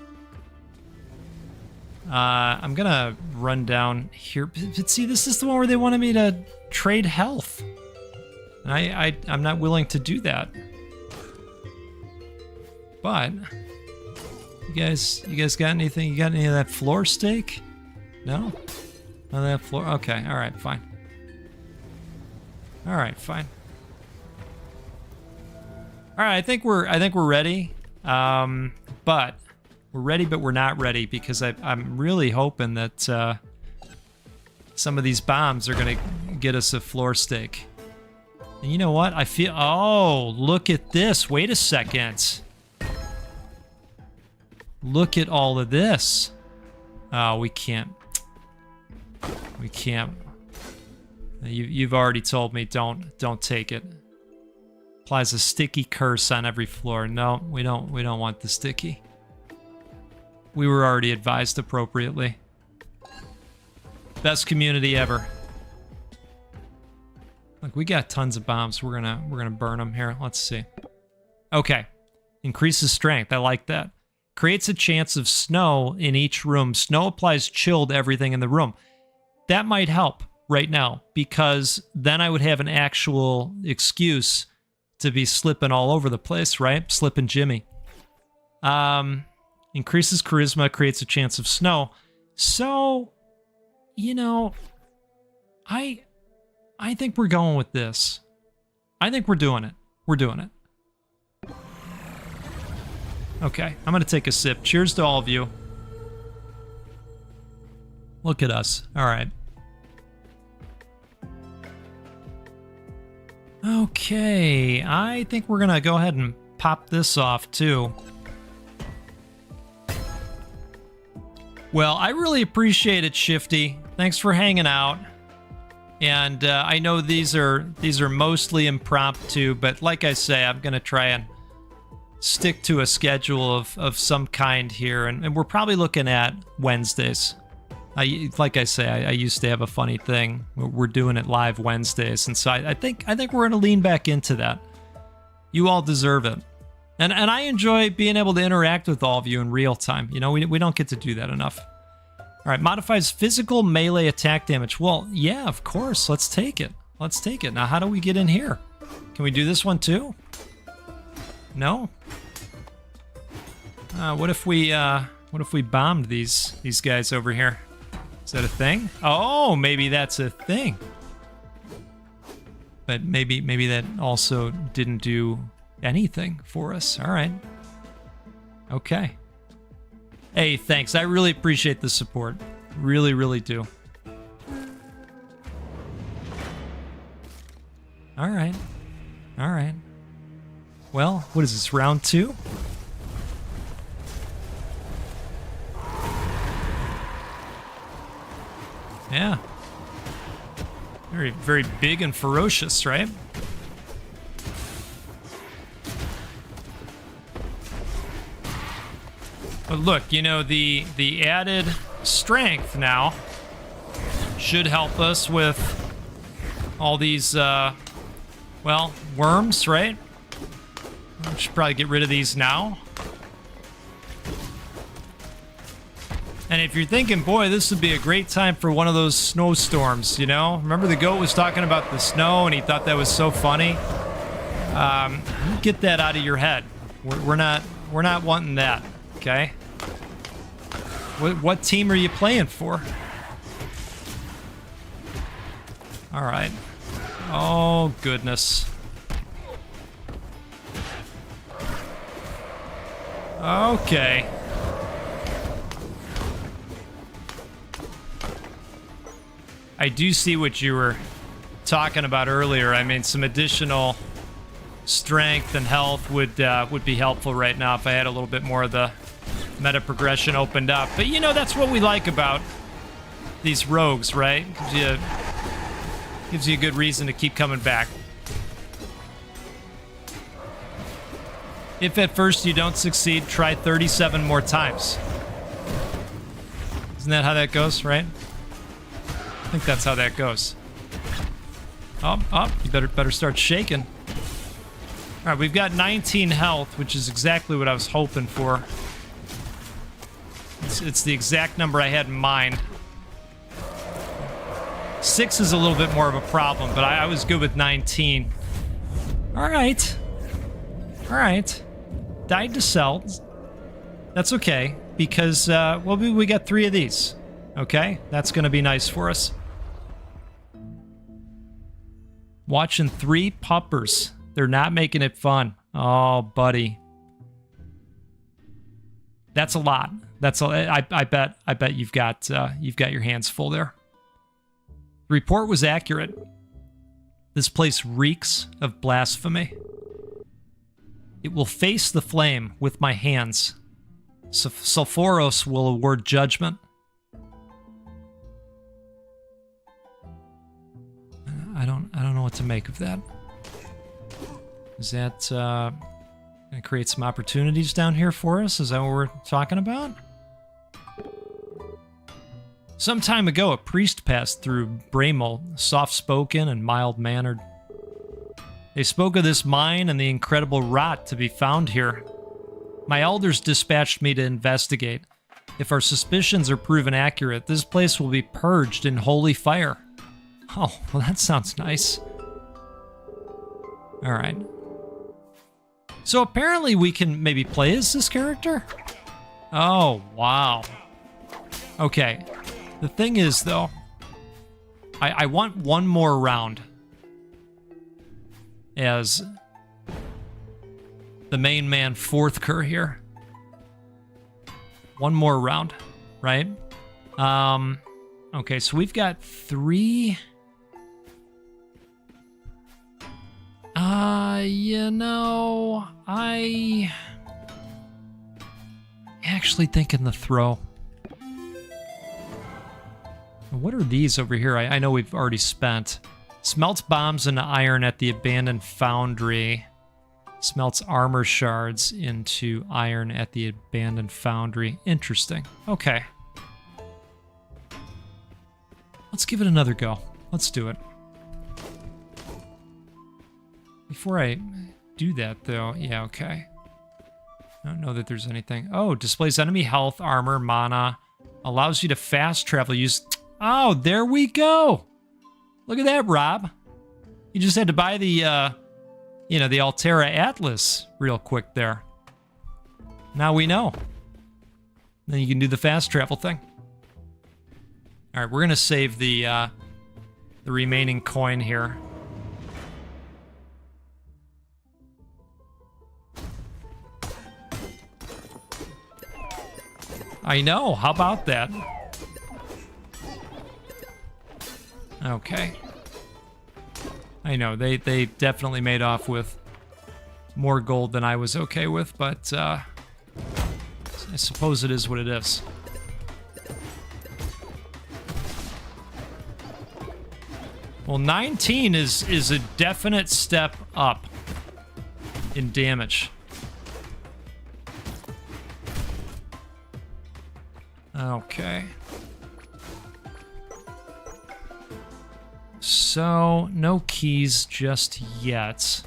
I'm gonna run down here. But see, this is the one where they wanted me to trade health. And I'm not willing to do that. But you guys got anything? You got any of that floor steak? No? None of that floor? Okay, alright, fine. Alright, fine. Alright, I think we're ready. But we're ready, but we're not ready because I'm really hoping that some of these bombs are gonna get us a floor steak. And you know what? I feel... Oh, look at this. Wait a second. Look at all of this. Oh, we can't. We can't. You've already told me don't take it. Applies a sticky curse on every floor. No, we don't want the sticky. We were already advised appropriately. Best community ever. Look, we got tons of bombs. We're gonna burn them here. Let's see. Okay. Increases strength. I like that. Creates a chance of snow in each room. Snow applies chill to everything in the room. That might help right now because then I would have an actual excuse to be slipping all over the place, right? Slipping Jimmy. Increases charisma, creates a chance of snow. So, you know, I think we're going with this. I think we're doing it. We're doing it. Okay, I'm gonna take a sip. Cheers to all of you. Look at us. All right. Okay, I think we're gonna go ahead and pop this off too. Well, I really appreciate it, Shifty. Thanks for hanging out. And I know these are mostly impromptu, but like I say, I'm gonna try and stick to a schedule of some kind here, and we're probably looking at Wednesdays. Like I say, I used to have a funny thing. We're doing it live Wednesdays, and so I think we're going to lean back into that. You all deserve it, and I enjoy being able to interact with all of you in real time. You know, we don't get to do that enough. All right, modifies physical melee attack damage. Well, yeah, of course. Let's take it. Let's take it. Now, how do we get in here? Can we do this one too? No. What if we bombed these guys over here? Is that a thing? Oh, maybe that's a thing. But maybe that also didn't do anything for us. All right. Okay. Hey, thanks. I really appreciate the support. Really, really do. All right. All right. Well, what is this, round 2? Yeah. Very, very big and ferocious, right? But look, you know, the added strength now should help us with all these, well, worms, right? We should probably get rid of these now. And if you're thinking, boy, this would be a great time for one of those snowstorms, you know? Remember the goat was talking about the snow and he thought that was so funny? Get that out of your head. We're not wanting that, okay? What team are you playing for? All right. Oh, goodness. Okay. I do see what you were talking about earlier. I mean, some additional strength and health would be helpful right now if I had a little bit more of the meta progression opened up. But you know, that's what we like about these rogues, right? Gives you a good reason to keep coming back. If at first you don't succeed, try 37 more times. Isn't that how that goes, right? I think that's how that goes. You better start shaking. All right, we've got 19 health, which is exactly what I was hoping for. It's the exact number I had in mind. 6 is a little bit more of a problem, but I was good with 19. All right. All right. Died to sell. That's okay, because, well, we got 3 of these. Okay? That's going to be nice for us. Watching 3 puppers. They're not making it fun. Oh, buddy. That's a lot. That's a. I bet you've got your hands full there. The report was accurate. This place reeks of blasphemy. It will face the flame with my hands. Sulfuros will award judgment. I don't know what to make of that. Is that gonna create some opportunities down here for us? Is that what we're talking about? Some time ago, a priest passed through Bramel, soft-spoken and mild-mannered. They spoke of this mine and the incredible rot to be found here. My elders dispatched me to investigate. If our suspicions are proven accurate, this place will be purged in holy fire. Oh, well, that sounds nice. All right. So apparently we can maybe play as this character? Oh, wow. Okay. The thing is, though, I want one more round as the main man, Forthker here. One more round, right? Okay, so we've got 3. You know, I actually thinking the throw. What are these over here? I know we've already spent. Smelts bombs into iron at the abandoned foundry. Smelts armor shards into iron at the abandoned foundry. Interesting. Okay. Let's give it another go. Let's do it. Before I do that, though, yeah, okay. I don't know that there's anything. Oh, displays enemy health, armor, mana. Allows you to fast travel. Use... Oh, there we go. Look at that, Rob. You just had to buy the, you know, the Altera Atlas real quick there. Now we know. Then you can do the fast travel thing. All right, we're gonna save the remaining coin here. I know. How about that? Okay. I know, they definitely made off with more gold than I was okay with, but I suppose it is what it is. Well, 19 is a definite step up in damage. Okay. So, no keys just yet.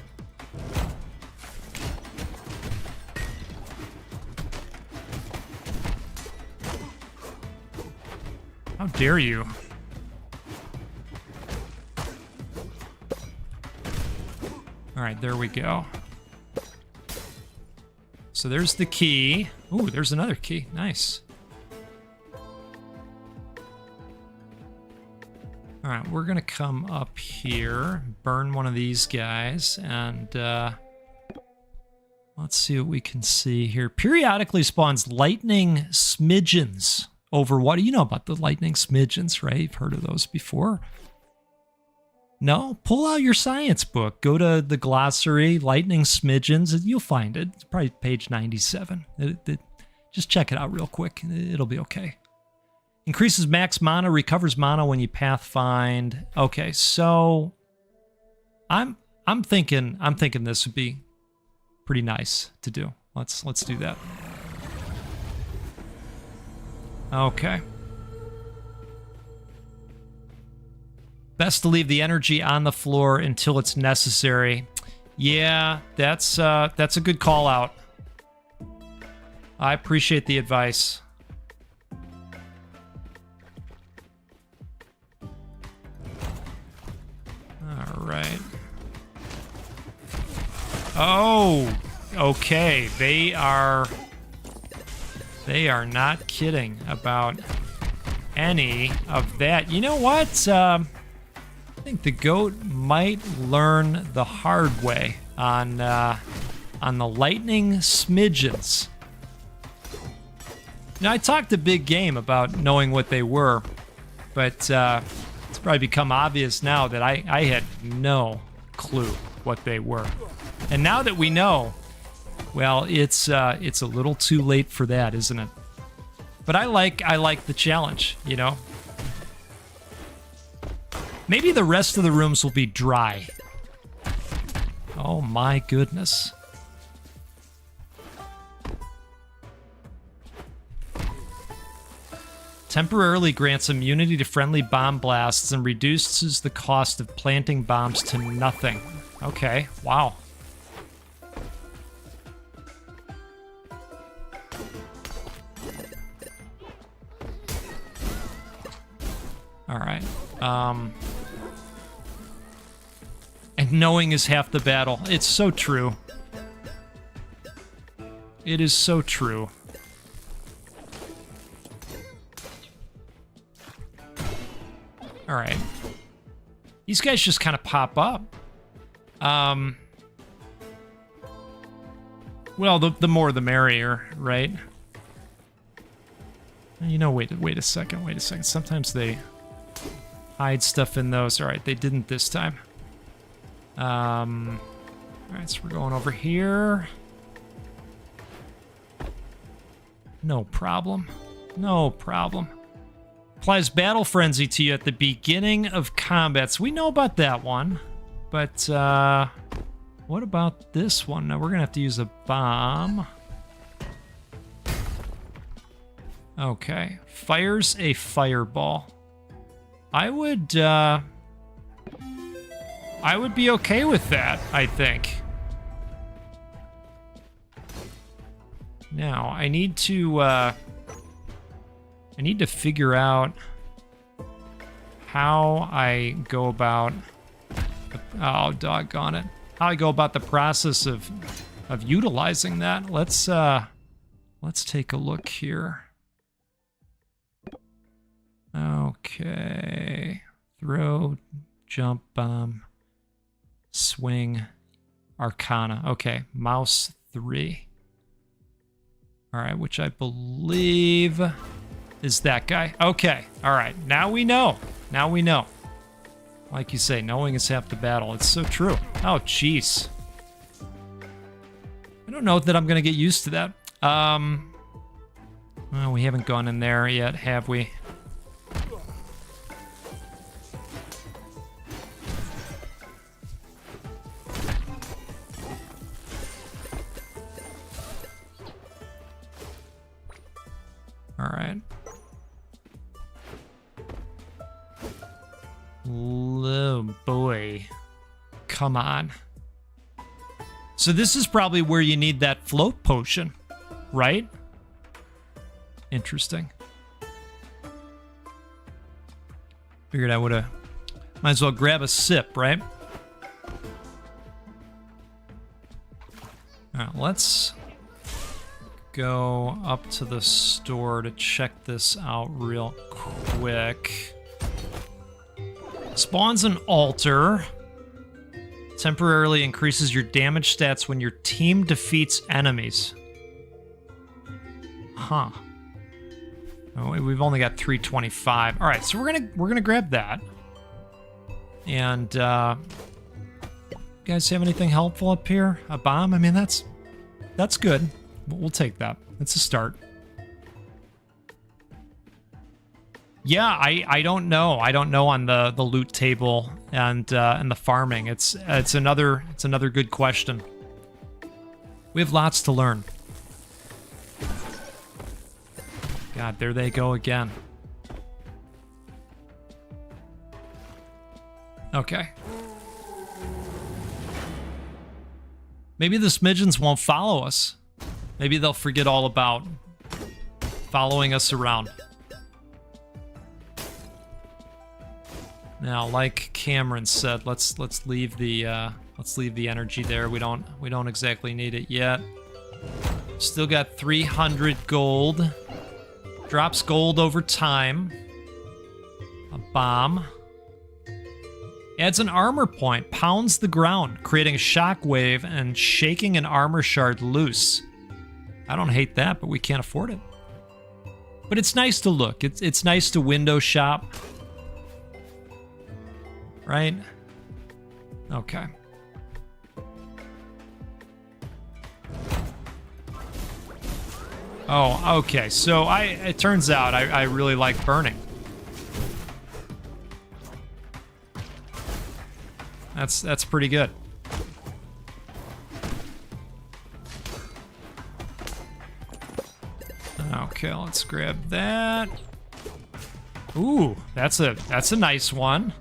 How dare you? All right, there we go. So there's the key. Ooh, there's another key. Nice. All right, we're gonna come up here, burn one of these guys, and let's see what we can see here. Periodically spawns lightning smidgens over what? You know about the lightning smidgens, right? You've heard of those before. No? Pull out your science book. Go to the glossary, lightning smidgens, and you'll find it. It's probably page 97. Just check it out real quick. It'll be okay. Increases max mana, recovers mana when you pathfind. Okay, so I'm thinking this would be pretty nice to do. Let's do that. Okay. Best to leave the energy on the floor until it's necessary. Yeah, that's a good call out. I appreciate the advice. All right. Oh, okay. They are not kidding about any of that. You know what? I think the goat might learn the hard way on the lightning smidgens. Now, I talked a big game about knowing what they were, but it's probably become obvious now that I had no clue what they were. And now that we know, well, it's a little too late for that, isn't it? But I like the challenge, you know? Maybe the rest of the rooms will be dry. Oh my goodness. Temporarily grants immunity to friendly bomb blasts and reduces the cost of planting bombs to nothing. Okay, wow. All right. And knowing is half the battle. It's so true. It is so true. All right. These guys just kind of pop up. Well, the more the merrier, right? You know, wait a second. Sometimes they hide stuff in those. All right, they didn't this time. All right, so we're going over here. No problem. No problem. Applies Battle Frenzy to you at the beginning of combat. So we know about that one. But what about this one? Now we're going to have to use a bomb. Okay. Fires a fireball. I would be okay with that, I think. Now, I need to figure out how I go about... Oh, doggone it. How I go about the process of utilizing that. Let's take a look here. Okay. Throw, jump, bomb, swing, Arcana. Okay, mouse 3. All right, which I believe is that guy. Okay, all right. Now we know. Now we know. Like you say, knowing is half the battle. It's so true. Oh, jeez. I don't know that I'm going to get used to that. Well, we haven't gone in there yet, have we? All right. Oh boy. Come on. So this is probably where you need that float potion, right? Interesting. Figured I would have... Might as well grab a sip, right? All right, let's go up to the store to check this out real quick. Spawns an altar. Temporarily increases your damage stats when your team defeats enemies. Huh. Oh, we've only got 325. All right, so we're gonna grab that. And you guys have anything helpful up here? A bomb? I mean, that's good. We'll take that. It's a start. Yeah, I don't know. I don't know on the loot table and the farming. It's another good question. We have lots to learn. God, there they go again. Okay. Maybe the smidgens won't follow us. Maybe they'll forget all about following us around. Now, like Cameron said, let's leave the energy there. We don't exactly need it yet. Still got 300 gold. Drops gold over time. A bomb. Adds an armor point. Pounds the ground, creating a shockwave and shaking an armor shard loose. I don't hate that, but we can't afford it. But it's nice to look. It's nice to window shop. Right? Okay. Oh, okay. So it turns out I really like burning. That's pretty good. Okay, let's grab that. Ooh, that's a nice one.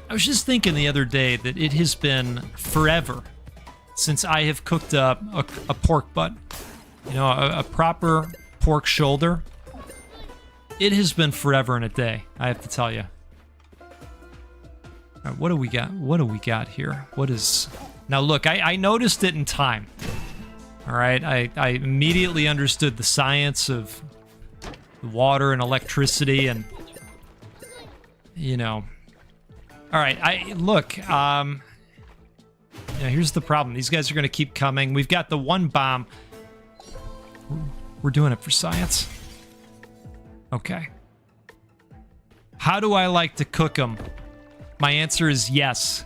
I was just thinking the other day that it has been forever since I have cooked up a pork butt. You know, a proper pork shoulder. It has been forever and a day, I have to tell you. All right, what do we got? What do we got here? What is... Now look, I noticed it in time. All right, I immediately understood the science of water and electricity and, you know... All right, look, yeah, here's the problem. These guys are going to keep coming. We've got the one bomb. We're doing it for science. Okay. How do I like to cook them? My answer is yes.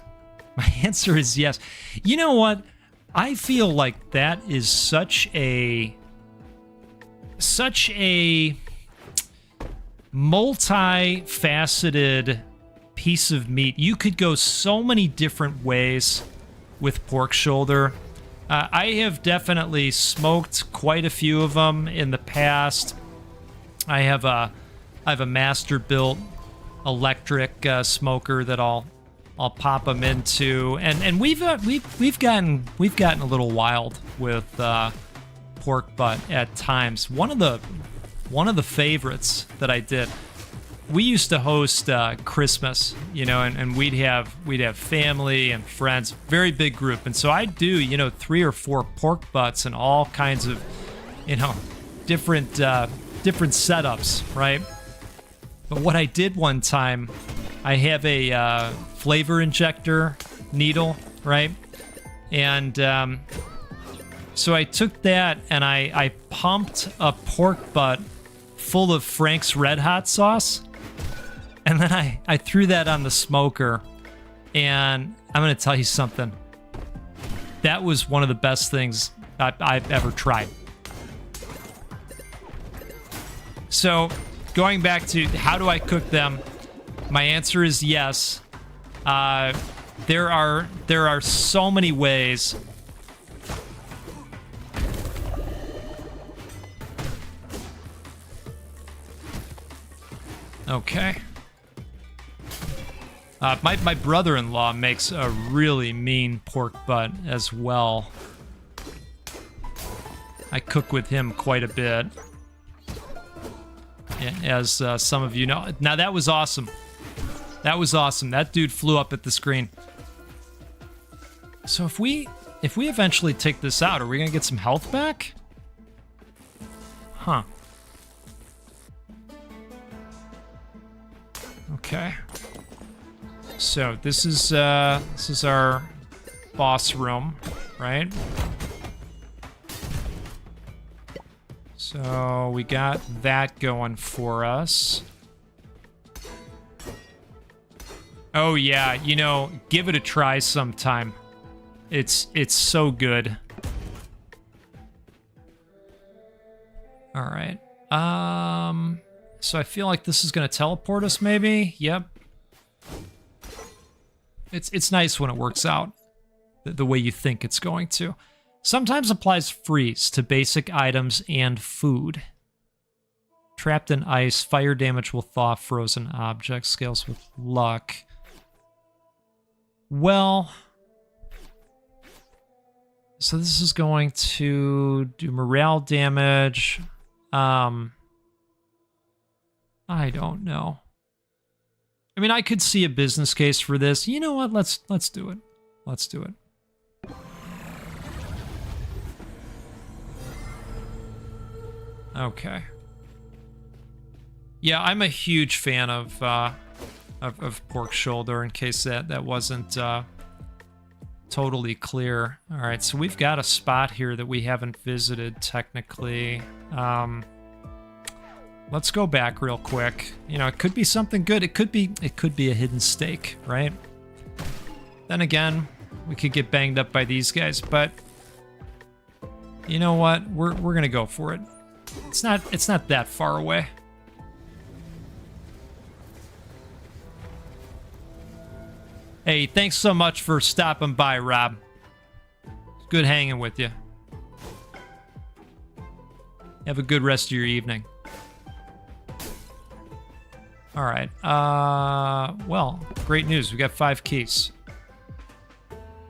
My answer is yes. You know what? I feel like that is such a multifaceted piece of meat. You could go so many different ways with pork shoulder. I have definitely smoked quite a few of them in the past. I have a master built electric smoker that I'll pop them into, and we've gotten a little wild with pork butt at times. One of the favorites that I did. We used to host Christmas, you know, and we'd have family and friends, very big group, and so I'd do, you know, 3 or 4 pork butts and all kinds of, you know, different setups, right? But what I did one time, I have a flavor injector needle, right? And so I took that and I pumped a pork butt full of Frank's Red Hot sauce. And then I threw that on the smoker, and I'm going to tell you something. That was one of the best things I've ever tried. So, going back to how do I cook them, my answer is yes. There are so many ways. Okay. My brother-in-law makes a really mean pork butt as well. I cook with him quite a bit, as some of you know. Now that was awesome. That was awesome. That dude flew up at the screen. So if we eventually take this out, are we gonna get some health back? Huh. Okay. So this is our boss room, right? So we got that going for us. Oh yeah, you know, give it a try sometime. It's so good. All right. So I feel like this is going to teleport us, maybe. Yep. It's nice when it works out the way you think it's going to. Sometimes applies freeze to basic items and food. Trapped in ice, fire damage will thaw frozen objects. Scales with luck. Well, so this is going to do morale damage. I don't know. I mean, I could see a business case for this. You know what? Let's do it. Let's do it. Okay. Yeah, I'm a huge fan of pork shoulder, in case that wasn't totally clear. All right, so we've got a spot here that we haven't visited technically. Let's go back real quick. You know, it could be something good. It could be a hidden stake, right? Then again, we could get banged up by these guys, but you know what? We're gonna go for it. It's not that far away. Hey, thanks so much for stopping by, Rob. It's good hanging with you. Have a good rest of your evening. All right. Well, great news. We got 5 keys.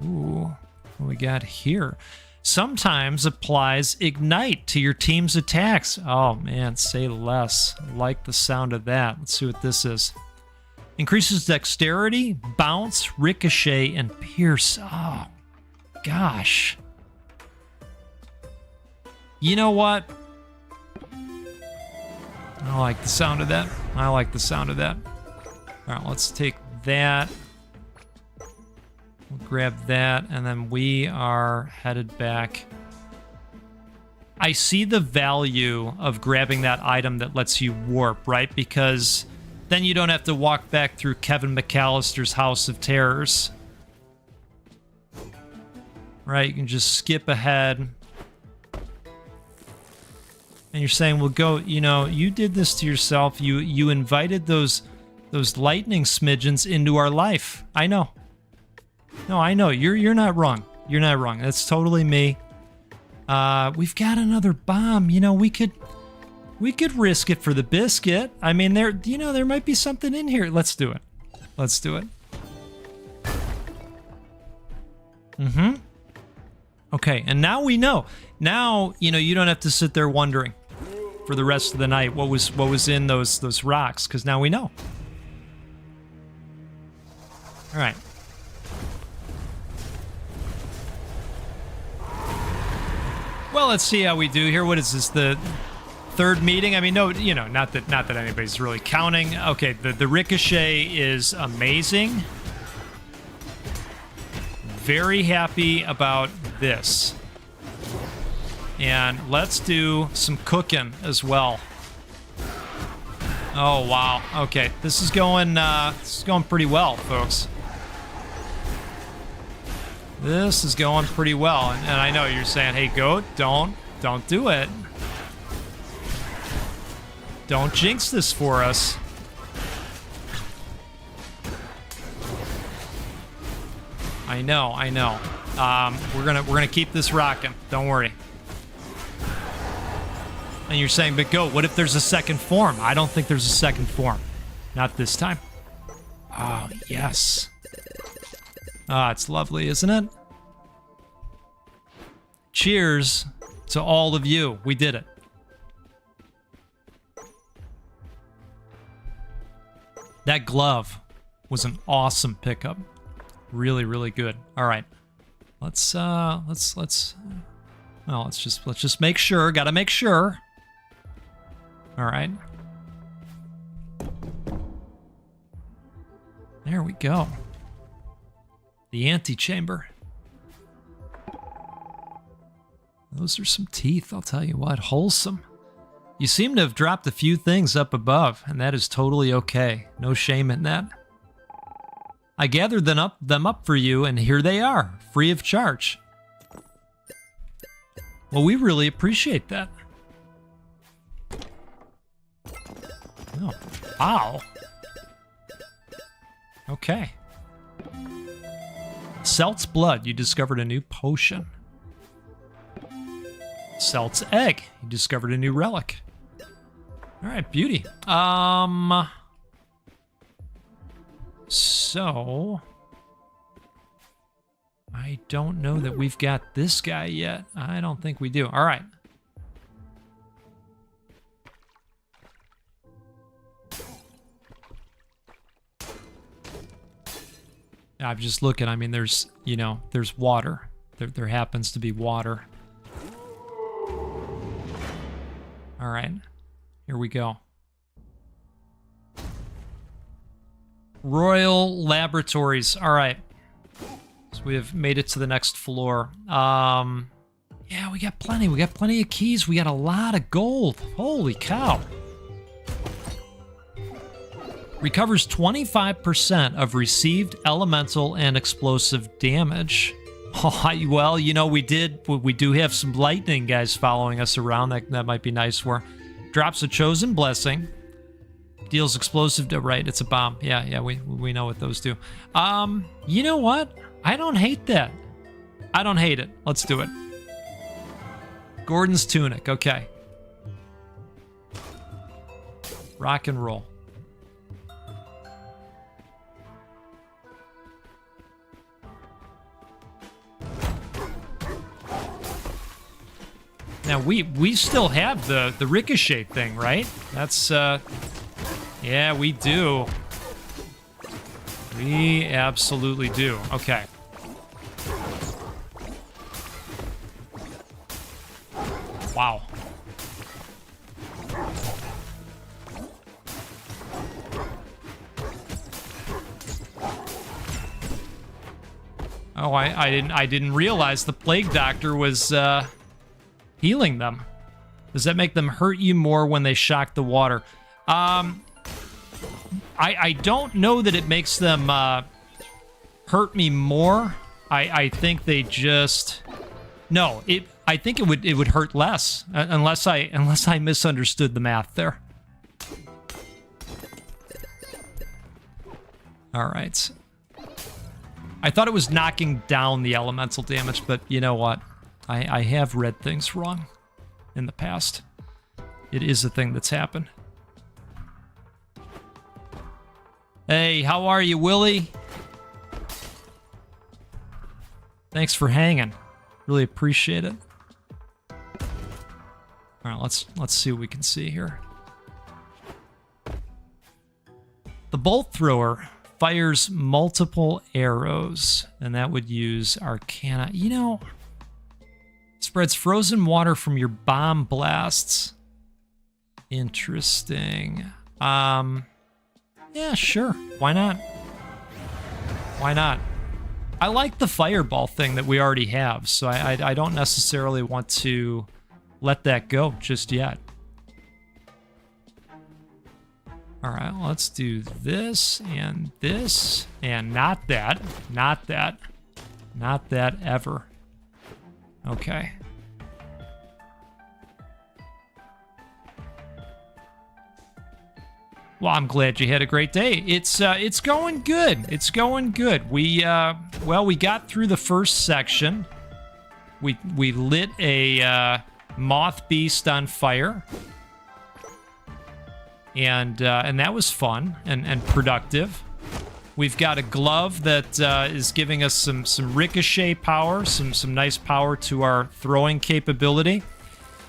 Ooh, what do we got here? Sometimes applies ignite to your team's attacks. Oh man, say less. Like the sound of that. Let's see what this is. Increases dexterity, bounce, ricochet, and pierce. Oh, gosh. You know what? I like the sound of that. I like the sound of that. All right, let's take that. We'll grab that, and then we are headed back. I see the value of grabbing that item that lets you warp, right? Because then you don't have to walk back through Kevin McAllister's House of Terrors. Right, you can just skip ahead. And you're saying, well, go, you know, you did this to yourself. You invited those lightning smidgens into our life. I know. No, I know. You're not wrong. You're not wrong. That's totally me. We've got another bomb. You know, we could risk it for the biscuit. I mean, there might be something in here. Let's do it. Let's do it. Mm-hmm. Okay, and now we know. Now, you know, you don't have to sit there wondering for the rest of the night what was in those rocks, because now we know. All right. Well, let's see how we do here. What is this, the third meeting? I mean, no, you know, not that anybody's really counting. Okay, the ricochet is amazing. Very happy about this. And let's do some cooking as well. Oh wow. Okay, this is going pretty well, folks. This is going pretty well, and I know you're saying, "Hey, goat, don't do it. Don't jinx this for us." I know. We're gonna keep this rocking. Don't worry. And you're saying, "But goat, what if there's a second form?" I don't think there's a second form. Not this time. Oh yes. Ah, it's lovely, isn't it? Cheers to all of you. We did it. That glove was an awesome pickup. Really, really good. All right. Let's just make sure. Gotta make sure. All right. There we go. The antechamber. Those are some teeth, I'll tell you what. Wholesome. You seem to have dropped a few things up above, and that is totally okay. No shame in that. I gathered them up for you, and here they are, free of charge. Well, we really appreciate that. Oh, wow. Okay. Celt's blood. You discovered a new potion. Celt's egg. You discovered a new relic. All right, beauty. So I don't know that we've got this guy yet. I don't think we do. All right. I'm just looking. I mean, there's, you know, there's water. There happens to be water. All right. Here we go. Royal Laboratories. All right. So we have made it to the next floor. Yeah, we got plenty. We got plenty of keys. We got a lot of gold. Holy cow. Recovers 25% of received elemental and explosive damage. Oh, well, you know, we do have some lightning guys following us around. That might be nice. Where drops a chosen blessing. Deals explosive, right, it's a bomb. Yeah, we know what those do. You know what? I don't hate that. I don't hate it. Let's do it. Gordon's tunic, okay. Rock and roll. Now, we still have the ricochet thing, right? That's, yeah, we do. We absolutely do. Okay. Wow. Oh, I didn't realize the plague doctor was healing them. Does that make them hurt you more when they shock the water? I don't know that it makes them hurt me more. I think they just I think it would hurt less unless I misunderstood the math there. All right. I thought it was knocking down the elemental damage, but you know what? I have read things wrong in the past. It is a thing that's happened. Hey, how are you, Willie? Thanks for hanging. Really appreciate it. All right, let's see what we can see here. The bolt thrower fires multiple arrows, and that would use Arcana. You know, spreads frozen water from your bomb blasts. Interesting. Yeah, sure. Why not? Why not? I like the fireball thing that we already have, so I don't necessarily want to let that go just yet. All right, let's do this and not that. Not that. Not that ever. Okay. Well, I'm glad you had a great day. It's going good. It's going good. We got through the first section. We lit a moth beast on fire, and that was fun and productive. We've got a glove that is giving us some ricochet power, some nice power to our throwing capability,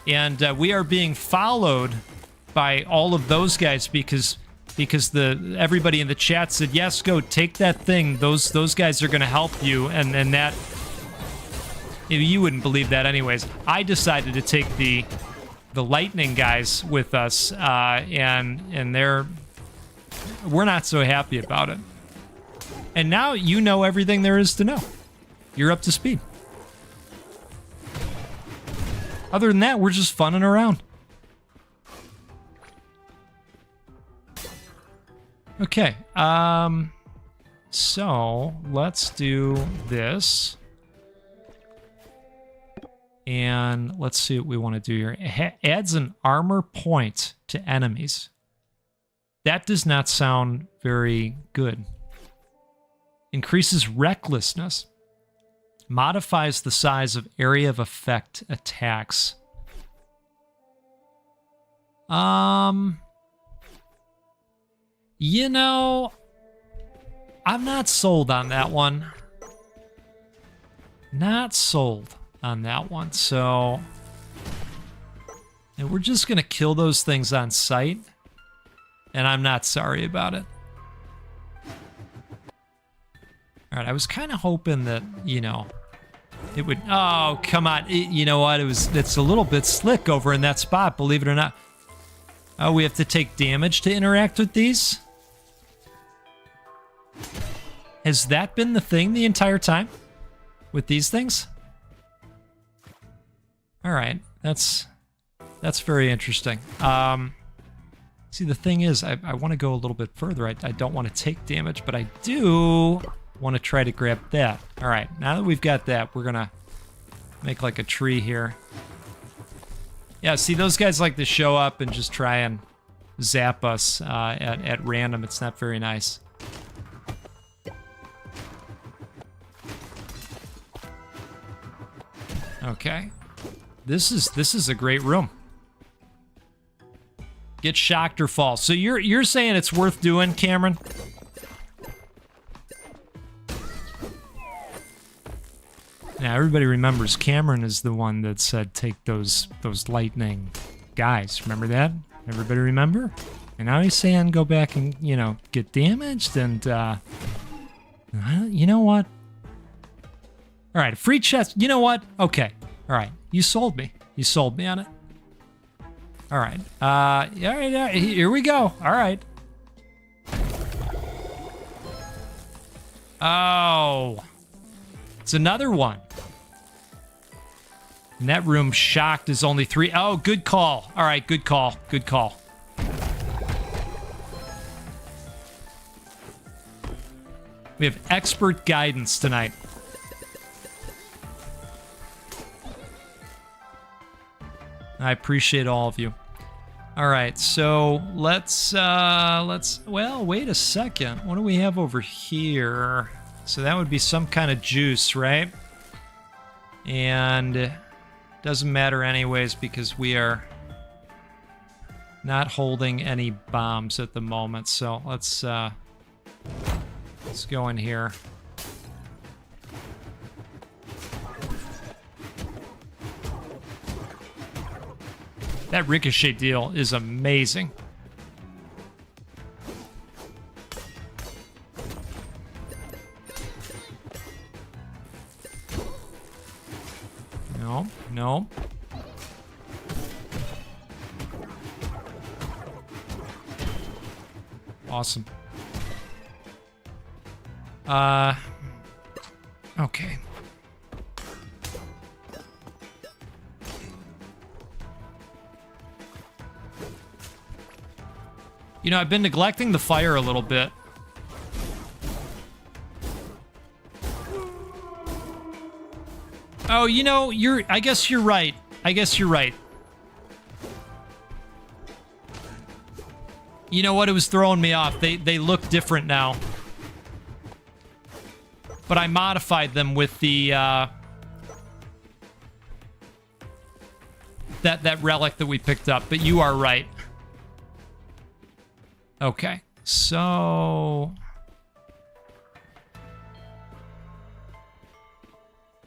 and we are being followed by all of those guys because everybody in the chat said, yes, go take that thing. Those guys are going to help you, and that you wouldn't believe that anyways. I decided to take the lightning guys with us, and we're not so happy about it. And now you know everything there is to know. You're up to speed. Other than that, we're just funning around. Okay, so let's do this. And let's see what we want to do here. It adds an armor point to enemies. That does not sound very good. Increases recklessness. Modifies the size of area of effect attacks. You know, I'm not sold on that one. Not sold on that one, so... And we're just gonna kill those things on sight. And I'm not sorry about it. Alright, I was kind of hoping that, you know, it would... Oh, come on. You know what? It's a little bit slick over in that spot, believe it or not. Oh, we have to take damage to interact with these? Has that been the thing the entire time? With these things? Alright, that's very interesting. See, the thing is, I want to go a little bit further. I don't want to take damage, but I do want to try to grab that. Alright, now that we've got that, we're gonna make like a tree here. Yeah, see, those guys like to show up and just try and zap us at random. It's not very nice. Okay. This is a great room. Get shocked or fall. So you're saying it's worth doing, Cameron? Now everybody remembers Cameron is the one that said take those lightning guys. Remember that? Everybody remember? And now he's saying go back and, you know, get damaged and you know what? All right, free chest. You know what? Okay. All right. You sold me. You sold me on it. All right. Yeah, all right. Here we go. All right. Oh. It's another one. And that room shocked is only 3. Oh, good call. All right, good call. Good call. We have expert guidance tonight. I appreciate all of you. All right, so let's, well, wait a second. What do we have over here? So that would be some kind of juice, right? And doesn't matter anyways because we are not holding any bombs at the moment. So let's go in here. That ricochet deal is amazing. No, no. Awesome. Okay. You know, I've been neglecting the fire a little bit. Oh, you know, I guess you're right. I guess you're right. You know what? It was throwing me off. They look different now. But I modified them with the, that relic that we picked up. But you are right. Okay, so...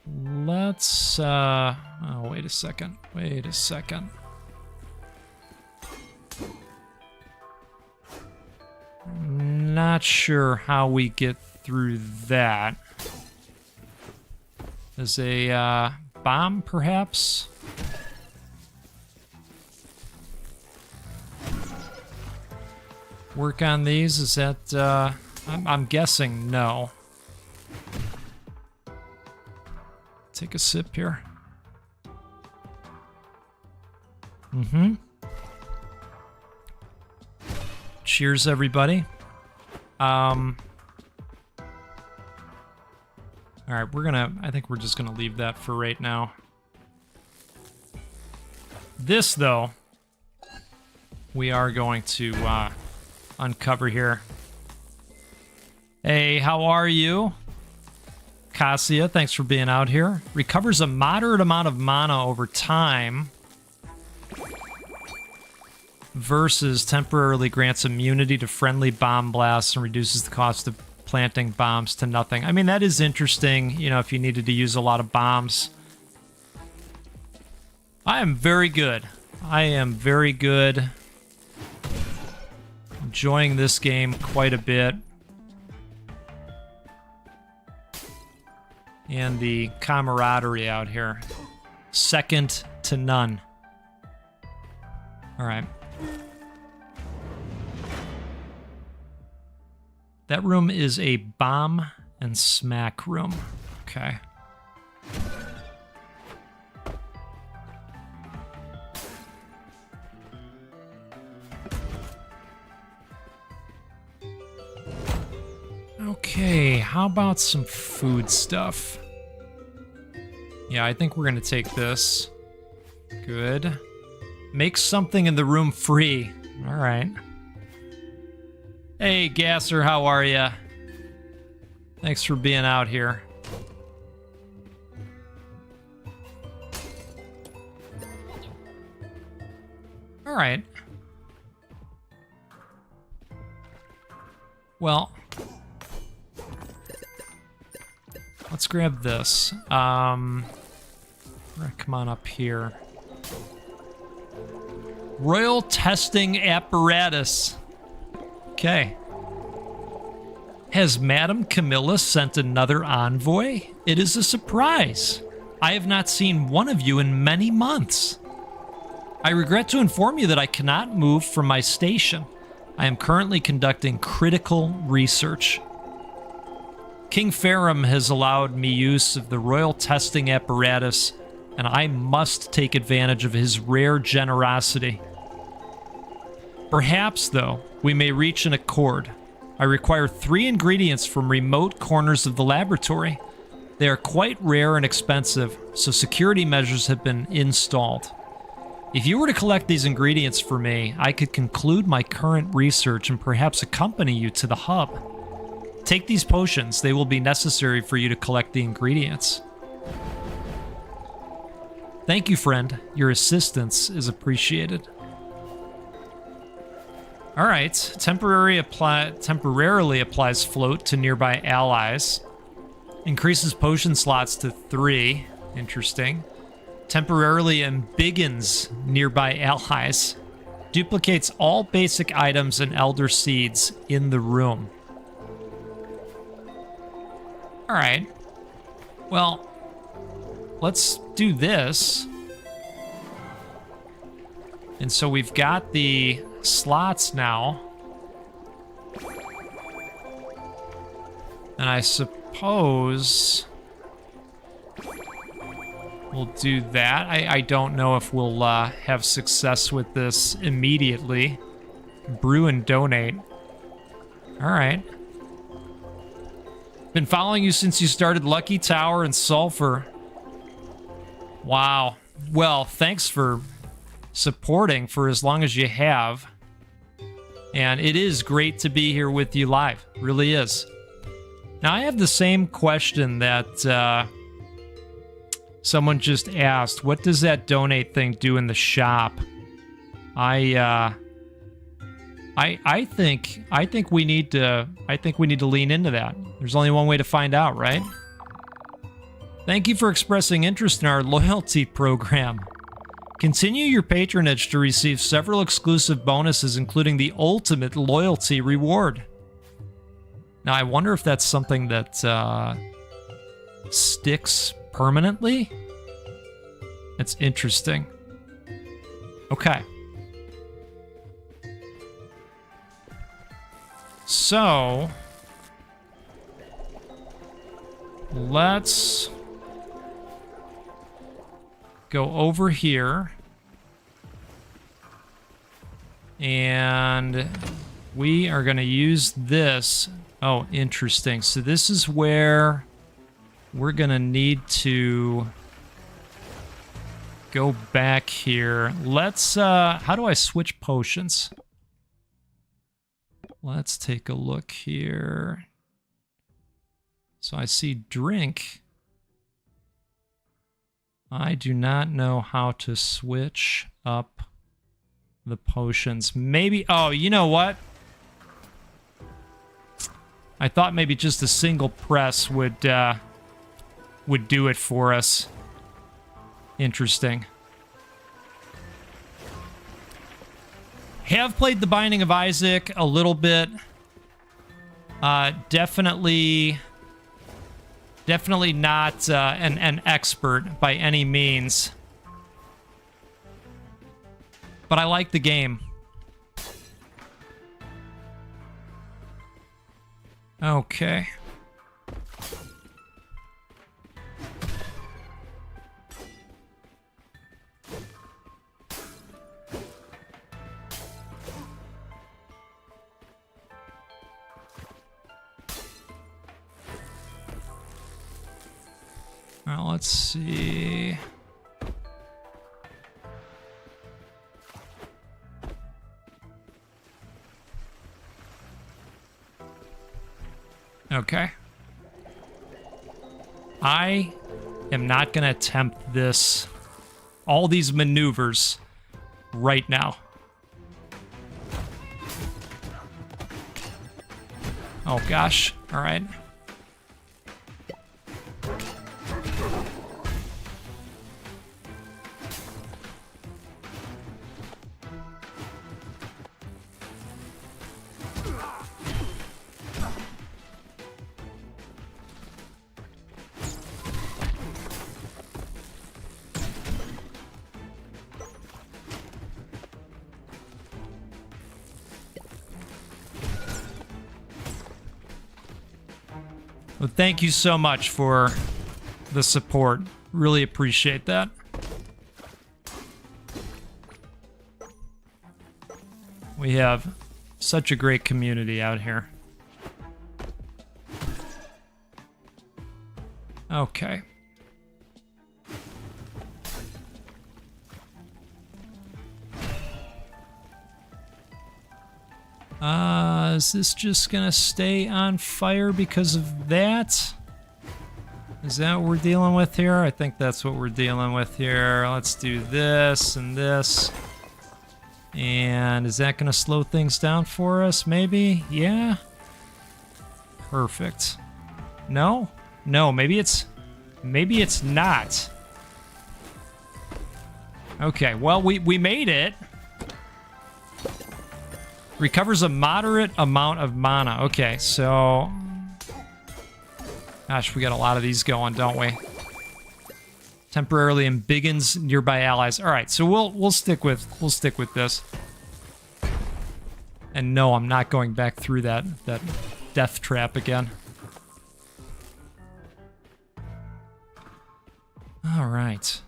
Let's, oh, wait a second. Wait a second. Not sure how we get through that. There's a, bomb, perhaps? Work on these? Is that, I'm guessing no. Take a sip here. Mm-hmm. Cheers, everybody. All right, I think we're just gonna leave that for right now. This, though, we are going to, uncover here. Hey, how are you? Cassia, thanks for being out here. Recovers a moderate amount of mana over time. versus temporarily grants immunity to friendly bomb blasts and reduces the cost of planting bombs to nothing. I mean, that is interesting, you know, if you needed to use a lot of bombs. I am very good. I am very good. Enjoying this game quite a bit. And the camaraderie out here. Second to none. All right. That room is a bomb and smack room. Okay. Okay, how about some food stuff? Yeah, I think we're gonna take this. Good. Make something in the room free. All right. Hey, Gasser, how are ya? Thanks for being out here. All right. Well, let's grab this. Come on up here. Royal testing apparatus. Okay. Has Madame Camilla sent another envoy? It is a surprise. I have not seen one of you in many months. I regret to inform you that I cannot move from my station. I am currently conducting critical research. King Ferrum has allowed me use of the royal testing apparatus, and I must take advantage of his rare generosity. Perhaps, though, we may reach an accord. I require 3 ingredients from remote corners of the laboratory. They are quite rare and expensive, so security measures have been installed. If you were to collect these ingredients for me, I could conclude my current research and perhaps accompany you to the hub. Take these potions. They will be necessary for you to collect the ingredients. Thank you, friend. Your assistance is appreciated. All right. Temporarily applies float to nearby allies. Increases potion slots to 3. Interesting. Temporarily embiggens nearby allies. Duplicates all basic items and elder seeds in the room. All right. Well, let's do this. And so we've got the slots now. And I suppose we'll do that. I don't know if we'll have success with this immediately. Brew and donate. All right. Been following you since you started Lucky Tower and Sulphur. Wow. Well, thanks for supporting for as long as you have. And it is great to be here with you live. Really is. Now, I have the same question that someone just asked. What does that donate thing do in the shop? I think we need to lean into that. There's only one way to find out, right? Thank you for expressing interest in our loyalty program. Continue your patronage to receive several exclusive bonuses, including the ultimate loyalty reward. Now, I wonder if that's something that sticks permanently. It's interesting. Okay. So, let's go over here. And we are going to use this. Oh, interesting. So this is where we're going to need to go back here. Let's, how do I switch potions? Let's take a look here. So I see drink. I do not know how to switch up the potions. Maybe... Oh, you know what? I thought maybe just a single press would do it for us. Interesting. Have played The Binding of Isaac a little bit. Definitely not an expert by any means. But I like the game. Okay. Well, let's see. Okay. I am not going to attempt this, all these maneuvers right now. Oh gosh. All right. Well, thank you so much for the support. Really appreciate that. We have such a great community out here. Okay. Is this just gonna stay on fire because of that? Is that what we're dealing with here? I think that's what we're dealing with here. Let's do this and this. And is that gonna slow things down for us? Maybe? Yeah? Perfect. No? No, maybe it's not. Okay, well, we made it. Recovers a moderate amount of mana. Okay, so... Gosh, we got a lot of these going, don't we? Temporarily embiggens nearby allies. All right, so we'll stick with this. And no, I'm not going back through that death trap again. All right.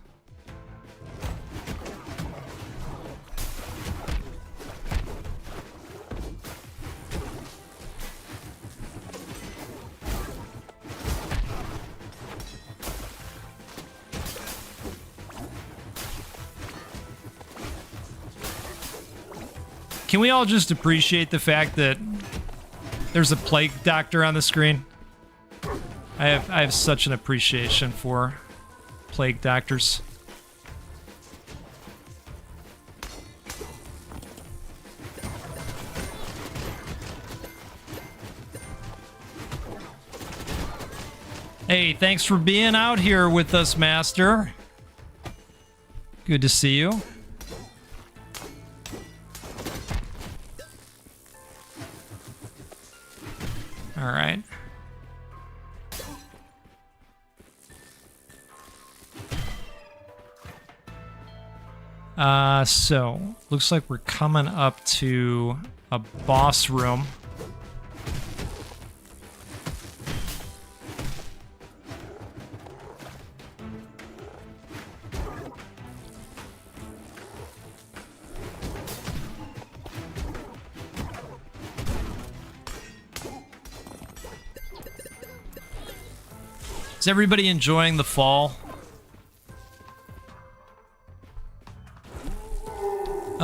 Can we all just appreciate the fact that there's a plague doctor on the screen? I have such an appreciation for plague doctors. Hey, thanks for being out here with us, Master. Good to see you. All right. So looks like we're coming up to a boss room. Is everybody enjoying the fall?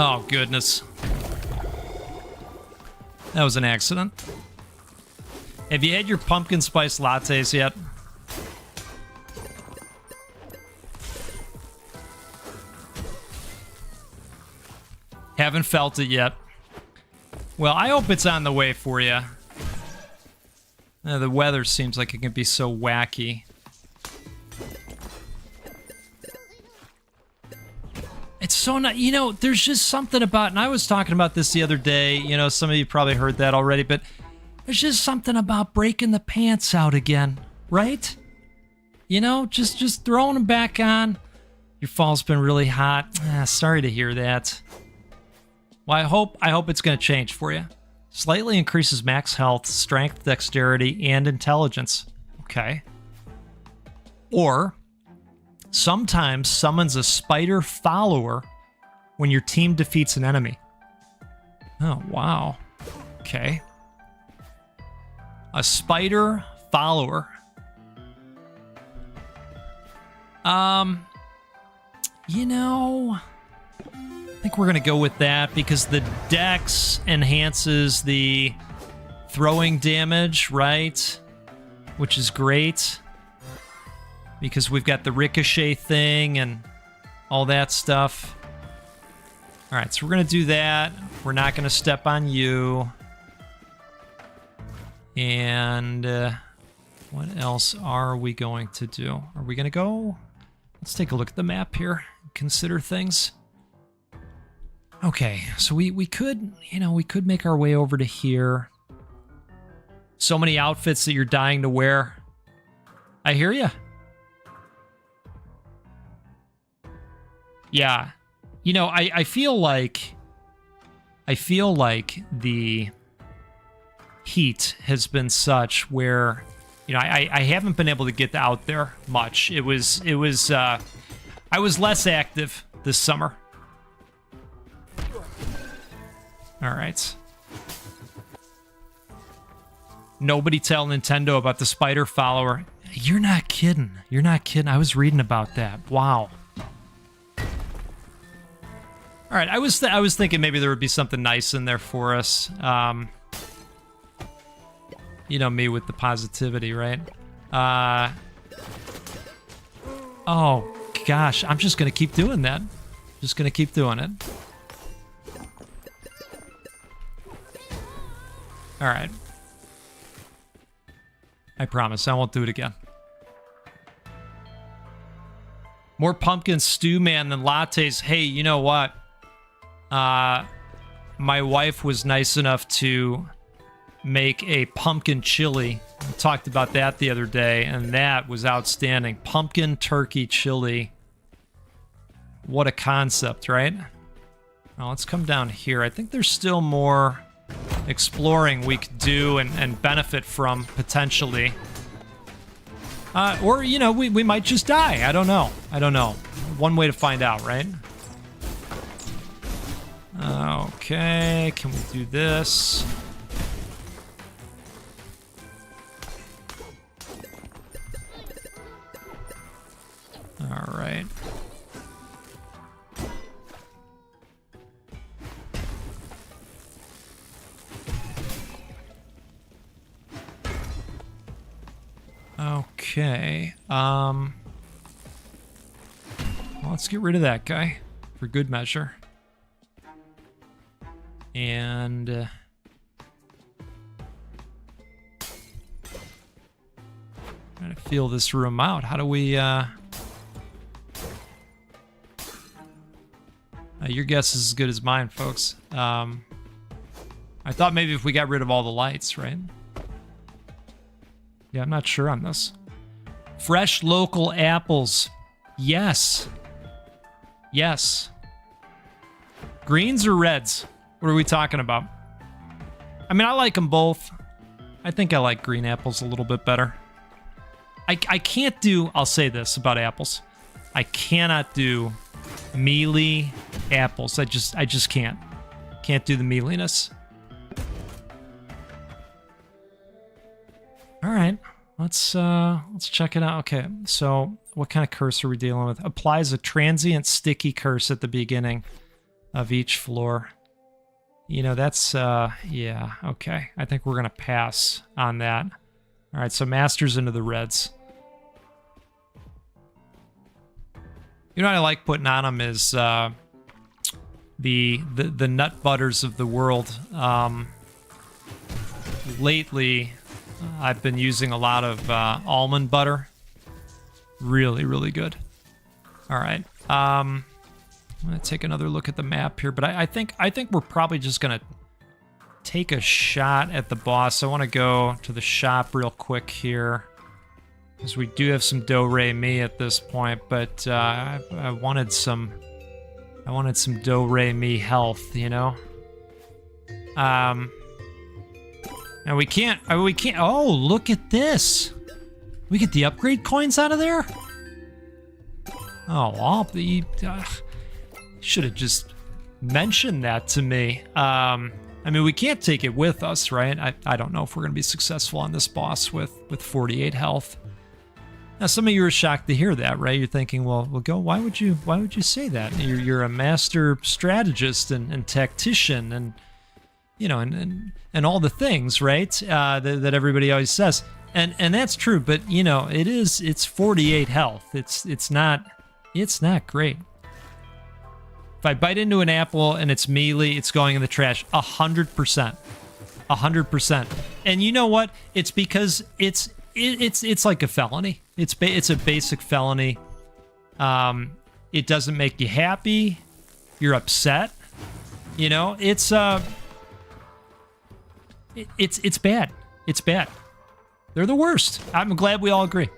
Oh, goodness. That was an accident. Have you had your pumpkin spice lattes yet? Haven't felt it yet. Well, I hope it's on the way for you. The weather seems like it can be so wacky. It's so not, you know, there's just something about, and I was talking about this the other day, you know, some of you probably heard that already, but there's just something about breaking the pants out again, right? You know, just throwing them back on. Your fall's been really hot. Sorry to hear that. Well, I hope it's going to change for you. Slightly increases max health, strength, dexterity, and intelligence. Okay. Or sometimes summons a spider follower when your team defeats an enemy. Oh, wow. Okay. A spider follower. You know, I think we're going to go with that because the dex enhances the throwing damage, right? Which is great because we've got the ricochet thing and all that stuff. All right, so we're going to do that. We're not going to step on you. And what else are we going to do? Are we going to go? Let's take a look at the map here. Consider things. Okay, so we could, you know, we could make our way over to here. So many outfits that you're dying to wear. I hear ya. Yeah. You know, I feel like the heat has been such where, you know, I haven't been able to get out there much. I was less active this summer. All right. Nobody tell Nintendo about the spider follower. You're not kidding. You're not kidding. I was reading about that. Wow. All right, I was thinking maybe there would be something nice in there for us. You know me with the positivity, right? Oh gosh, I'm just gonna keep doing that. Just gonna keep doing it. All right. I promise I won't do it again. More pumpkin stew, man, than lattes. Hey, you know what? My wife was nice enough to make a pumpkin chili. We talked about that the other day, and that was outstanding. Pumpkin turkey chili. What a concept, right? Now let's come down here. I think there's still more exploring we could do and benefit from, potentially. Or, you know, we might just die. I don't know. I don't know. One way to find out, right? Okay, can we do this? All right. Okay. Well, let's get rid of that guy for good measure. And trying to feel this room out. How do we your guess is as good as mine, folks. I thought maybe if we got rid of all the lights, right? Yeah, I'm not sure on this. Fresh local apples. Yes. Yes. Greens or reds? What are we talking about? I mean, I like them both. I think I like green apples a little bit better. I can't do, I'll say this about apples. I cannot do mealy apples. I just can't. Can't do the mealiness. All right, let's check it out. Okay, so what kind of curse are we dealing with? Applies a transient sticky curse at the beginning of each floor. You know, that's, yeah, okay. I think we're going to pass on that. All right, so Masters into the reds. You know what I like putting on them is the nut butters of the world. Lately, I've been using a lot of almond butter. Really, really good. All right. I'm gonna take another look at the map here, but I think we're probably just gonna take a shot at the boss. I want to go to the shop real quick here, because we do have some do-re-mi at this point, but I wanted some do-re-mi health, you know. And we can't. Oh, look at this! We get the upgrade coins out of there. Oh, should have just mentioned that to me. I mean, we can't take it with us, right? I don't know if we're gonna be successful on this boss with 48 health. Now, some of you are shocked to hear that, right? You're thinking, well, go. Why would you say that? You're a master strategist and tactician, and you know, and all the things, right? That everybody always says, and that's true. But you know, it's 48 health. It's not great. If I bite into an apple and it's mealy, it's going in the trash. 100%, 100%. And you know what? It's because it's like a felony. It's a basic felony. It doesn't make you happy. You're upset. You know, it's bad. It's bad. They're the worst. I'm glad we all agree.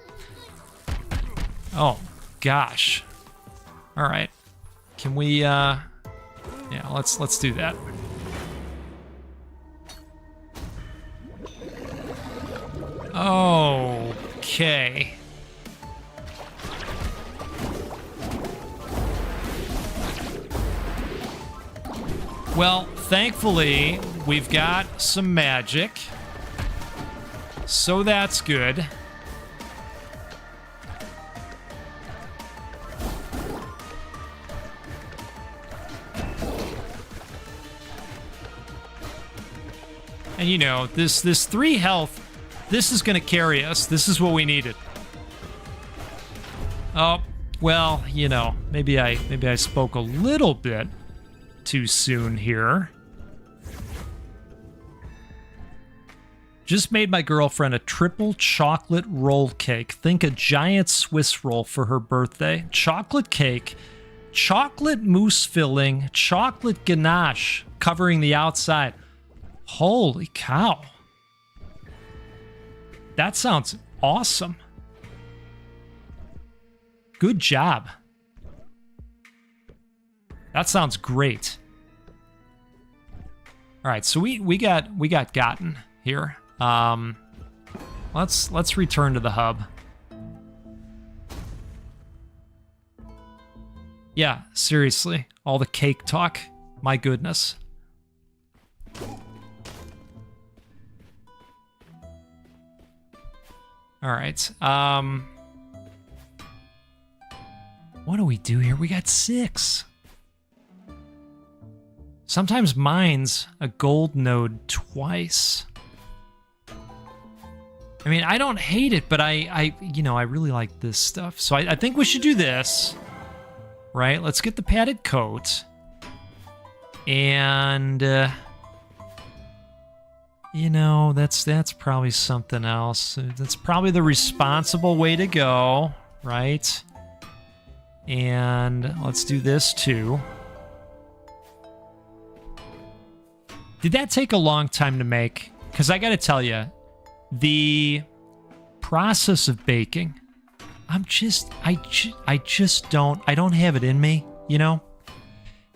Oh gosh. All right. Can we yeah, let's do that. Okay. Well, thankfully, we've got some magic. So that's good. And you know, this 3 health, this is gonna carry us. This is what we needed. Oh, well, you know, maybe I spoke a little bit too soon here. Just made my girlfriend a triple chocolate roll cake. Think a giant Swiss roll for her birthday. Chocolate cake, chocolate mousse filling, chocolate ganache covering the outside. Holy cow. That sounds awesome. Good job. That sounds great. All right, so we got gotten here. Let's return to the hub. Yeah, seriously, all the cake talk. My goodness. All right. What do we do here? We got 6. Sometimes mine's a gold node twice. I mean, I don't hate it, but I really like this stuff. So I think we should do this, right? Let's get the padded coat. And, you know, that's probably something else. That's probably the responsible way to go, right? And let's do this too. Did that take a long time to make? Because I gotta tell you, the process of baking, I don't have it in me, you know?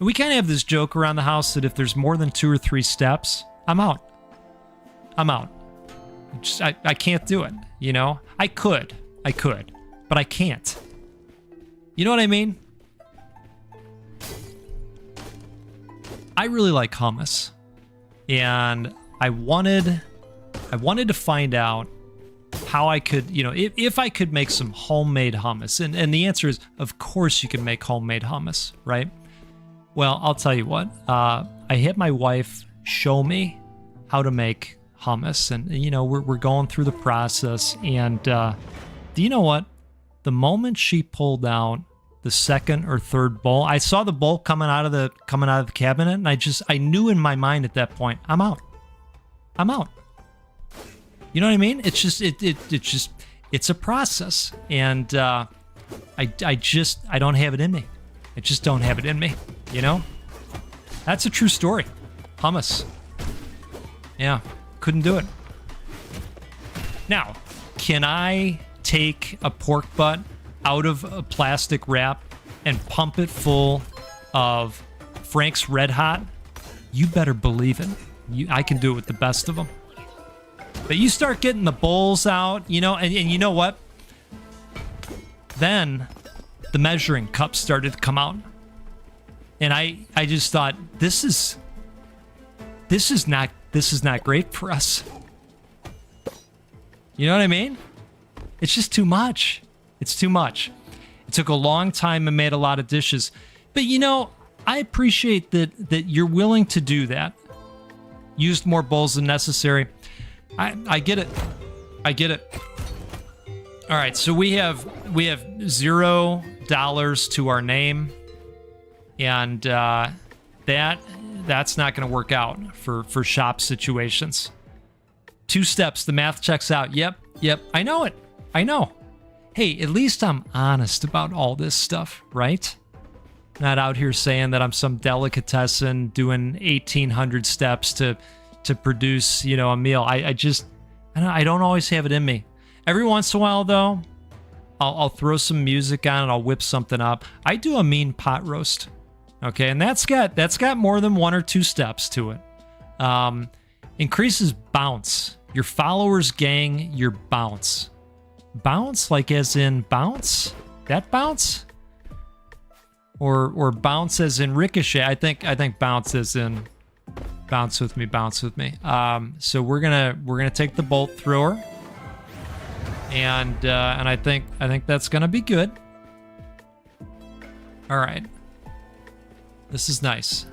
We kind of have this joke around the house that if there's more than 2 or 3 steps, I'm out. I can't do it, you know? I could, but I can't. You know what I mean? I really like hummus, and I wanted to find out how I could, you know, if I could make some homemade hummus. And the answer is, of course you can make homemade hummus, right? Well, I'll tell you what. I had my wife show me how to make hummus, and you know, we're going through the process. And do you know what? The moment she pulled out the second or third bowl. I saw the bowl coming out of the cabinet, and I knew in my mind at that point, I'm out. I'm out. You know what I mean? It's just it's a process, and I don't have it in me. I just don't have it in me. You know? That's a true story. Hummus. Yeah, couldn't do it. Now, can I take a pork butt out of a plastic wrap and pump it full of Frank's Red Hot? You better believe it. I can do it with the best of them. But you start getting the bowls out, you know, and you know what? Then the measuring cups started to come out. And I just thought, this is not great for us. You know what I mean? It's just too much. It's too much. It took a long time and made a lot of dishes. But you know, I appreciate that you're willing to do that. Used more bowls than necessary. I get it. I get it. All right, so we have $0 to our name, and that's not going to work out for shop situations. 2 steps. The math checks out. Yep. I know it. I know. Hey, at least I'm honest about all this stuff, right? Not out here saying that I'm some delicatessen doing 1,800 steps to produce, you know, a meal. I don't always have it in me. Every once in a while, though, I'll throw some music on and I'll whip something up. I do a mean pot roast, okay, and that's got more than 1 or 2 steps to it. Increases bounce. Your followers gang your bounce. Bounce, like as in bounce? That bounce? Or bounce as in ricochet? I think bounce as in bounce with me. So we're gonna take the bolt thrower, and I think that's gonna be good. All right, this is nice.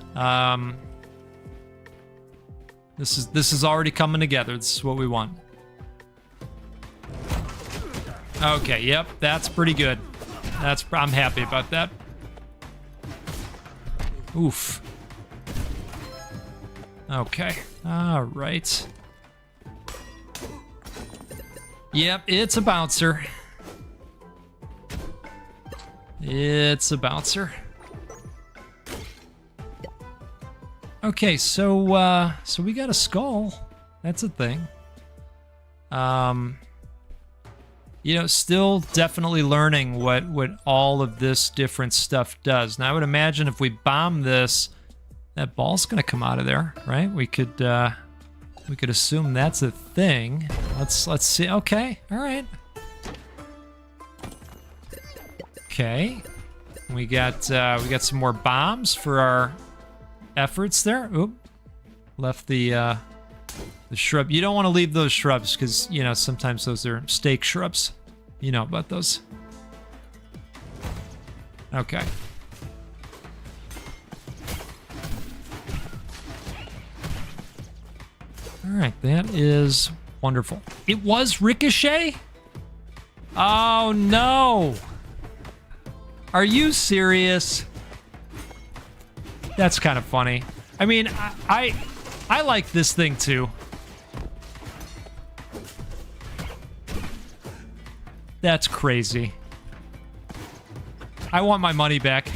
This is already coming together. This is what we want. Okay, yep, that's pretty good. I'm happy about that. Oof. Okay. All right. Yep, it's a bouncer. It's a bouncer. Okay, so we got a skull. That's a thing. You know, still definitely learning what all of this different stuff does. Now, I would imagine if we bomb this, that ball's gonna come out of there, right? We could assume that's a thing. Let's see. Okay, all right. Okay, we got some more bombs for our efforts there. Oop, left the shrub. You don't want to leave those shrubs because, you know, sometimes those are steak shrubs. You know about those. Okay. All right, that is wonderful. It was Ricochet? Oh no. Are you serious? That's kind of funny. I mean, I like this thing too. That's crazy. I want my money back.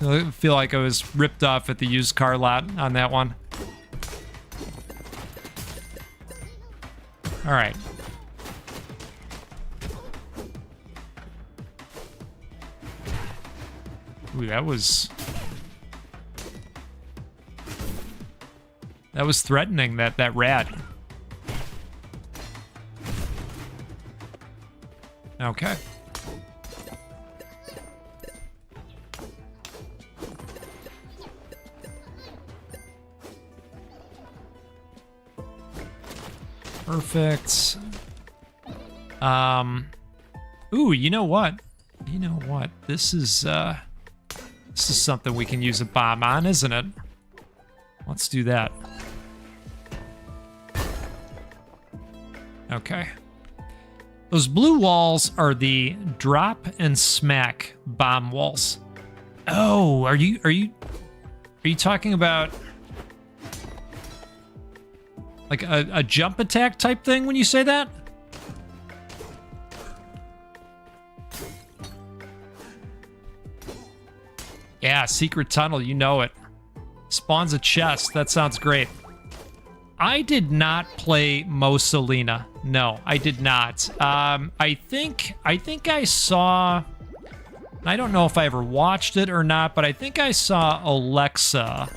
I feel like I was ripped off at the used car lot on that one. All right. Ooh, that was threatening, that rat. Okay. Perfect. Ooh, you know what? You know what? This is something we can use a bomb on, isn't it? Let's do that. Those blue walls are the drop and smack bomb walls. Oh, are you talking about like a jump attack type thing when you say that? Yeah, secret tunnel, you know it. Spawns a chest. That sounds great. I did not play Mosalina. No, I did not. I think I saw. I don't know if I ever watched it or not, but I think I saw Alexa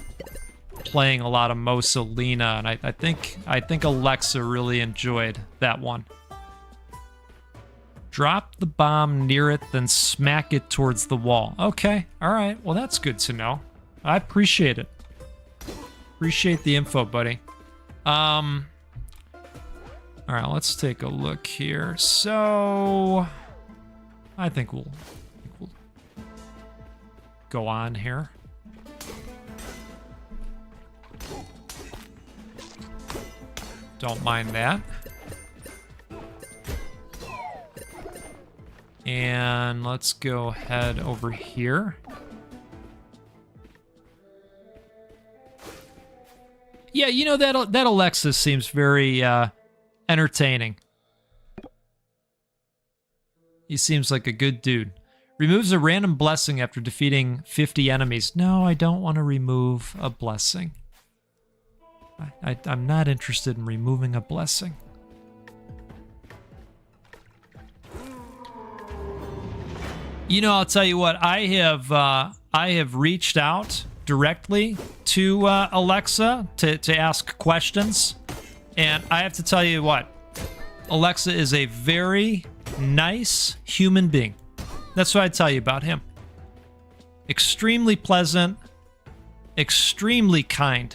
playing a lot of Mosalina, and I think Alexa really enjoyed that one. Drop the bomb near it, then smack it towards the wall. Okay, all right. Well, that's good to know. I appreciate it. Appreciate the info, buddy. All right, let's take a look here. So, I think we'll go on here. Don't mind that. And let's go ahead over here. Yeah, you know, that Alexa seems very entertaining. He seems like a good dude. Removes a random blessing after defeating 50 enemies. No, I don't want to remove a blessing. I'm not interested in removing a blessing. You know, I'll tell you what. I have reached out directly to Alexa to ask questions, and I have to tell you what. Alexa is a very nice human being. That's what I tell you about him. Extremely pleasant, extremely kind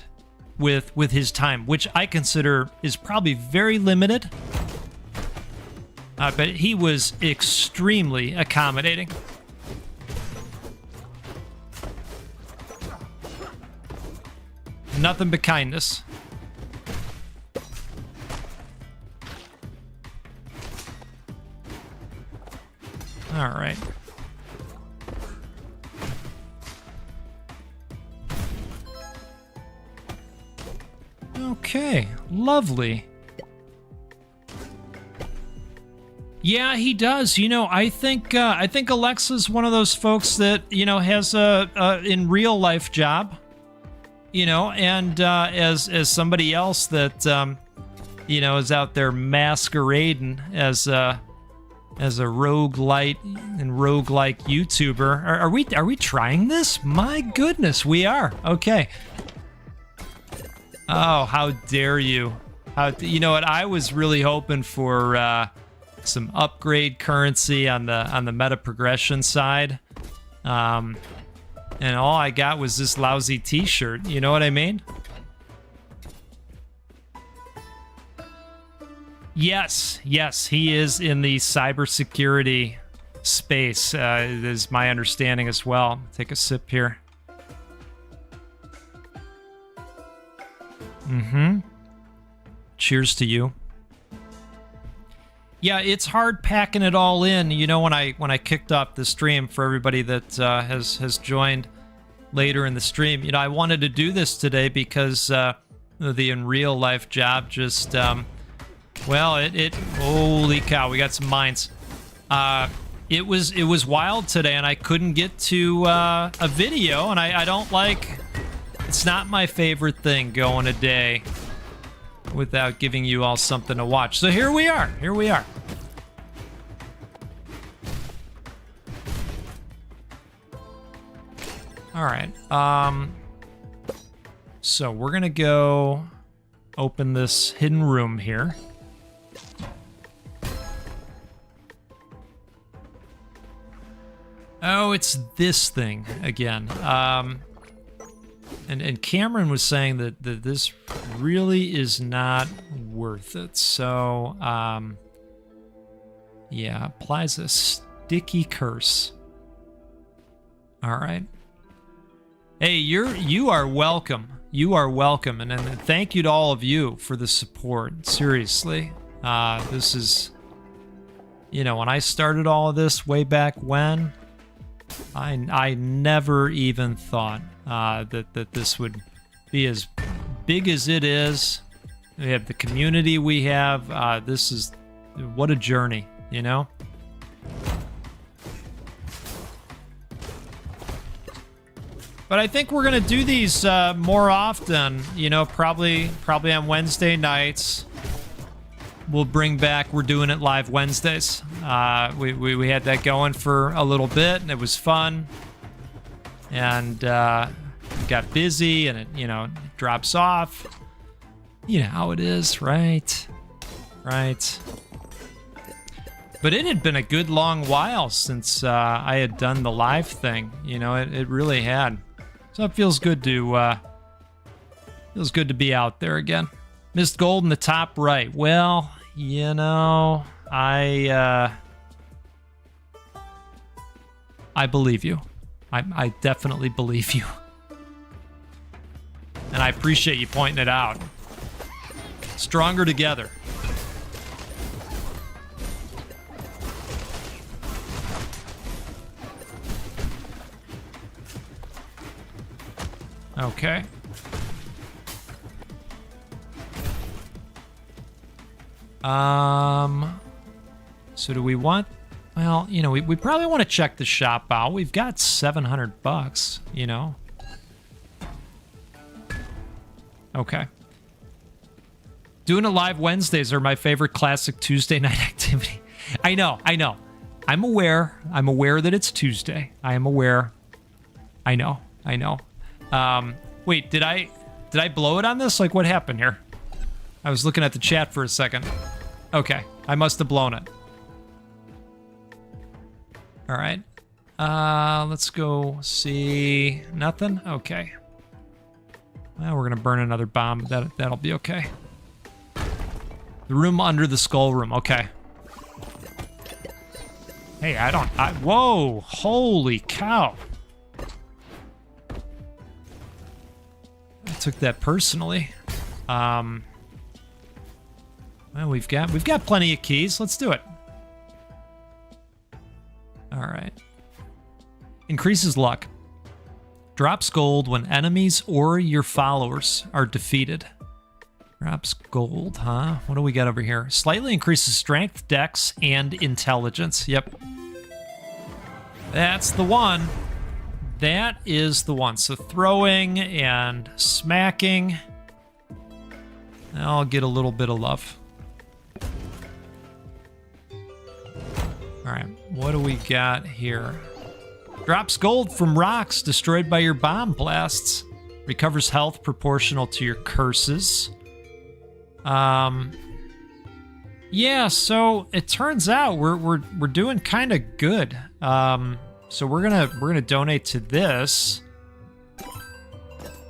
with his time, which I consider is probably very limited. But he was extremely accommodating. Nothing but kindness. All right. Okay, lovely. Yeah, he does. You know, I think Alexa's one of those folks that, you know, has a in real life job. You know, and as somebody else that you know, is out there masquerading as a roguelite and roguelike YouTuber. Are we trying this? My goodness, we are. Okay. Oh, how dare you? You know what? I was really hoping for some upgrade currency on the meta progression side. And all I got was this lousy t-shirt. You know what I mean? Yes, he is in the cybersecurity space, is my understanding as well. Take a sip here. Mm-hmm. Cheers to you. Yeah, it's hard packing it all in. You know, when I kicked off the stream, for everybody that has joined later in the stream, you know, I wanted to do this today because the in real life job just well, it holy cow, we got some mines. It was wild today, and I couldn't get to a video, and I don't like. It's not my favorite thing going a day without giving you all something to watch. So here we are. All right. So we're gonna go open this hidden room here. Oh, it's this thing again. And Cameron was saying that this really is not worth it. So, yeah, applies a sticky curse. All right. Hey, you are welcome. You are welcome, and thank you to all of you for the support. Seriously, this is you know, when I started all of this way back when, I never even thought that this would be as big as it is. We have the community we have. This is, what a journey, you know? But I think we're gonna do these more often, you know, probably on Wednesday nights. We'll bring back, we're doing it live Wednesdays. We had that going for a little bit, and it was fun. And got busy, and it, you know, drops off. You know how it is, right? Right. But it had been a good long while since I had done the live thing. You know, it really had. So it feels good to be out there again. Missed gold in the top right. Well, you know, I believe you. I definitely believe you. And I appreciate you pointing it out. Stronger together. Okay. So do we want... Well, you know, we probably want to check the shop out. We've got $700, you know. Okay. Doing a live Wednesdays are my favorite classic Tuesday night activity. I know. I'm aware that it's Tuesday. I am aware. I know. Wait, did I blow it on this? Like, what happened here? I was looking at the chat for a second. Okay, I must have blown it. All right. Let's go see. Nothing? Okay. Well, we're gonna burn another bomb. That'll be okay. The room under the skull room. Okay. Hey, whoa! Holy cow! I took that personally. Well, we've got plenty of keys. Let's do it. All right. Increases luck. Drops gold when enemies or your followers are defeated. Drops gold, huh? What do we got over here? Slightly increases strength, dex, and intelligence. Yep. That's the one. That is the one. So throwing and smacking. I'll get a little bit of love. All right, what do we got here? Drops gold from rocks destroyed by your bomb blasts. Recovers health proportional to your curses. Yeah, so it turns out we're doing kind of good. So we're gonna donate to this.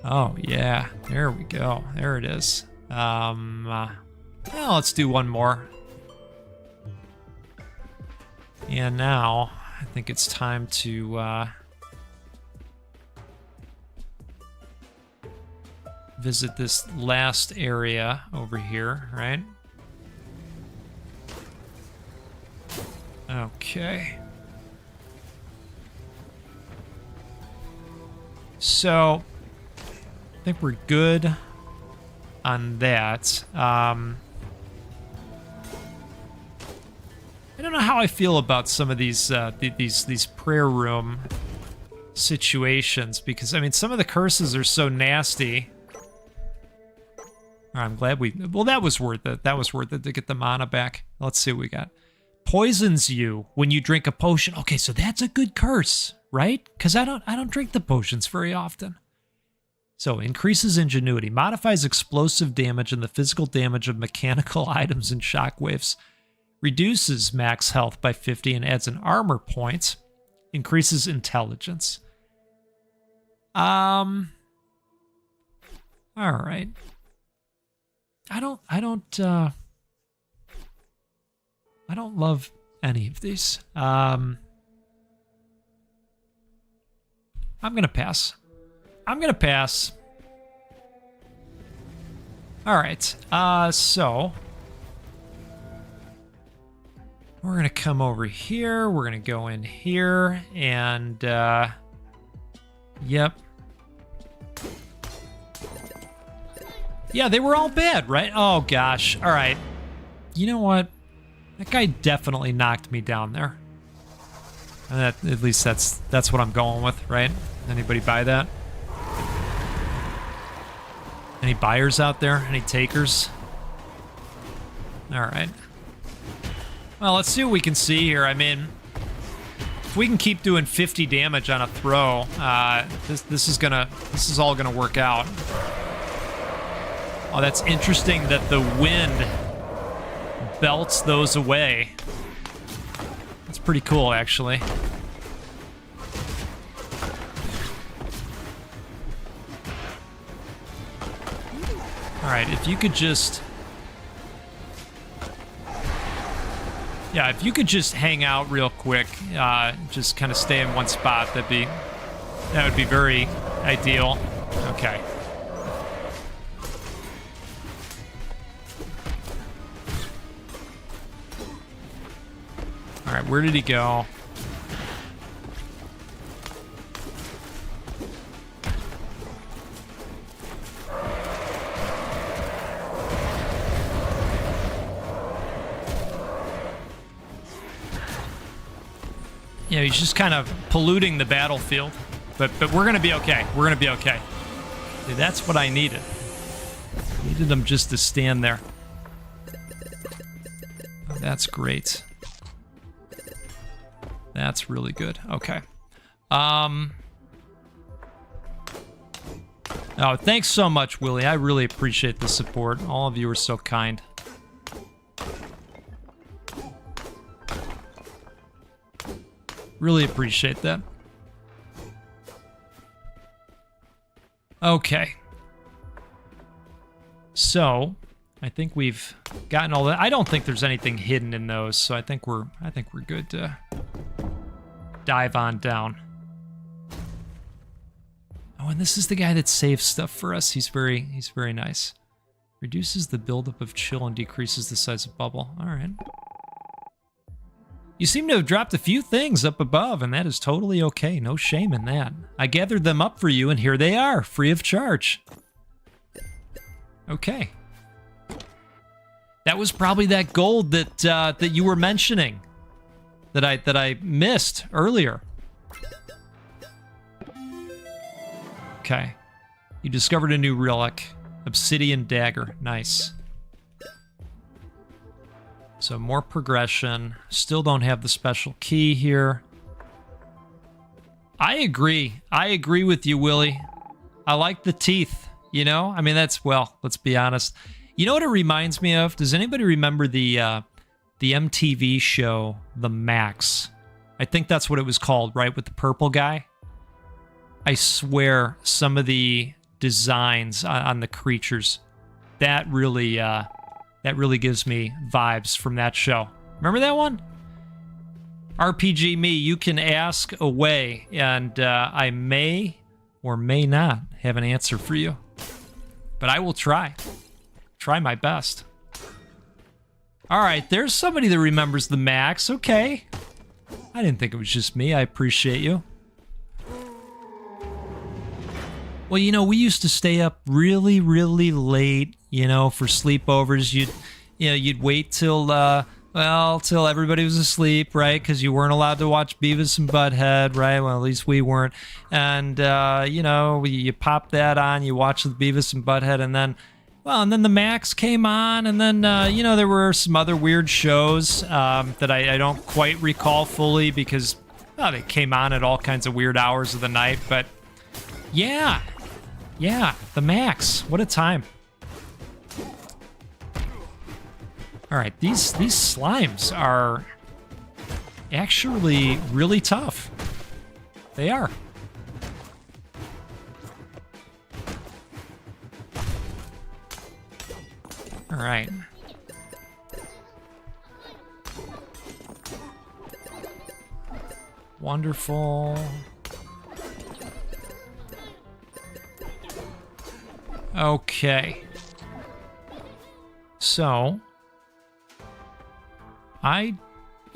Oh yeah, there we go. There it is. Well, let's do one more. And now I think it's time to visit this last area over here, right? Okay. So I think we're good on that. I don't know how I feel about some of these prayer room situations, because I mean some of the curses are so nasty. I'm glad well, that was worth it. That was worth it to get the mana back. Let's see what we got. Poisons you when you drink a potion. Okay, so that's a good curse, right? Because I don't drink the potions very often. So increases ingenuity, modifies explosive damage and the physical damage of mechanical items and shockwaves. Reduces max health by 50 and adds an armor point. Increases intelligence. All right. I don't love any of these. I'm gonna pass. All right. So We're going to come over here. We're going to go in here. And, yep. Yeah, they were all bad, right? Oh, gosh. All right. You know what? That guy definitely knocked me down there. And at least that's what I'm going with, right? Anybody buy that? Any buyers out there? Any takers? All right. Well, let's see what we can see here. I mean, if we can keep doing 50 damage on a throw, this is all gonna work out. Oh, that's interesting that the wind belts those away. That's pretty cool, actually. All right, if you could just... Yeah, if you could just hang out real quick, just kind of stay in one spot, that would be very ideal. Okay. All right, where did he go? Yeah, he's just kind of polluting the battlefield. But we're gonna be okay. We're gonna be okay. Dude, that's what I needed. I needed him just to stand there. Oh, that's great. That's really good. Okay. Oh, thanks so much, Willie. I really appreciate the support. All of you are so kind. Really appreciate that. Okay. So, I think we've gotten all that. I don't think there's anything hidden in those, so I think we're good to dive on down. Oh, and this is the guy that saves stuff for us. He's very nice. Reduces the buildup of chill and decreases the size of bubble. All right. You seem to have dropped a few things up above, and that is totally okay. No shame in that. I gathered them up for you, and here they are, free of charge. Okay. That was probably that gold that you were mentioning, that I missed earlier. Okay. You discovered a new relic, obsidian dagger. Nice. So more progression. Still don't have the special key here. I agree. I agree with you, Willie. I like the teeth, you know? I mean, that's, well, let's be honest. You know what it reminds me of? Does anybody remember the MTV show, The Max? I think that's what it was called, right? With the purple guy? I swear some of the designs on the creatures, that really gives me vibes from that show. Remember that one? RPG me, you can ask away, and I may or may not have an answer for you. But I will try. Try my best. All right, there's somebody that remembers the Max. Okay. I didn't think it was just me. I appreciate you. Well, you know, we used to stay up really, really late, you know, for sleepovers. You'd wait till everybody was asleep, right? Because you weren't allowed to watch Beavis and Butthead, right? Well, at least we weren't. And, you know, you pop that on, you watch the Beavis and Butthead, and then the Max came on, and then, you know, there were some other weird shows that I don't quite recall fully because, well, they came on at all kinds of weird hours of the night, but yeah, the Max. What a time. All right, these slimes are actually really tough. They are. All right. Wonderful. Okay. So, I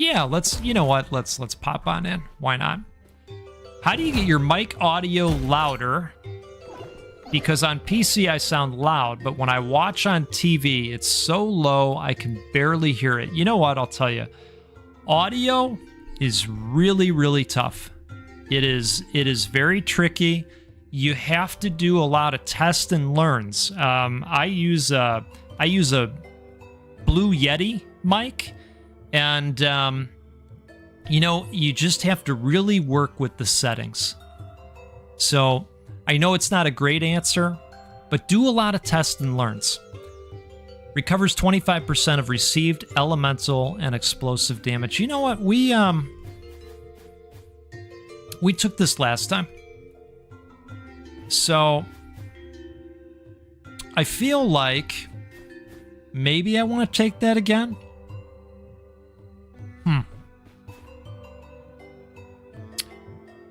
Yeah, let's, you know what? Let's pop on in. Why not? How do you get your mic audio louder? Because on PC I sound loud, but when I watch on TV, it's so low I can barely hear it. You know what? I'll tell you. Audio is really, really tough. It is very tricky. You have to do a lot of test and learns. I use a Blue Yeti mic, and you know, you just have to really work with the settings. So I know it's not a great answer, but do a lot of test and learns. Recovers 25% of received elemental and explosive damage. You know what? We took this last time. So I feel like maybe I want to take that again.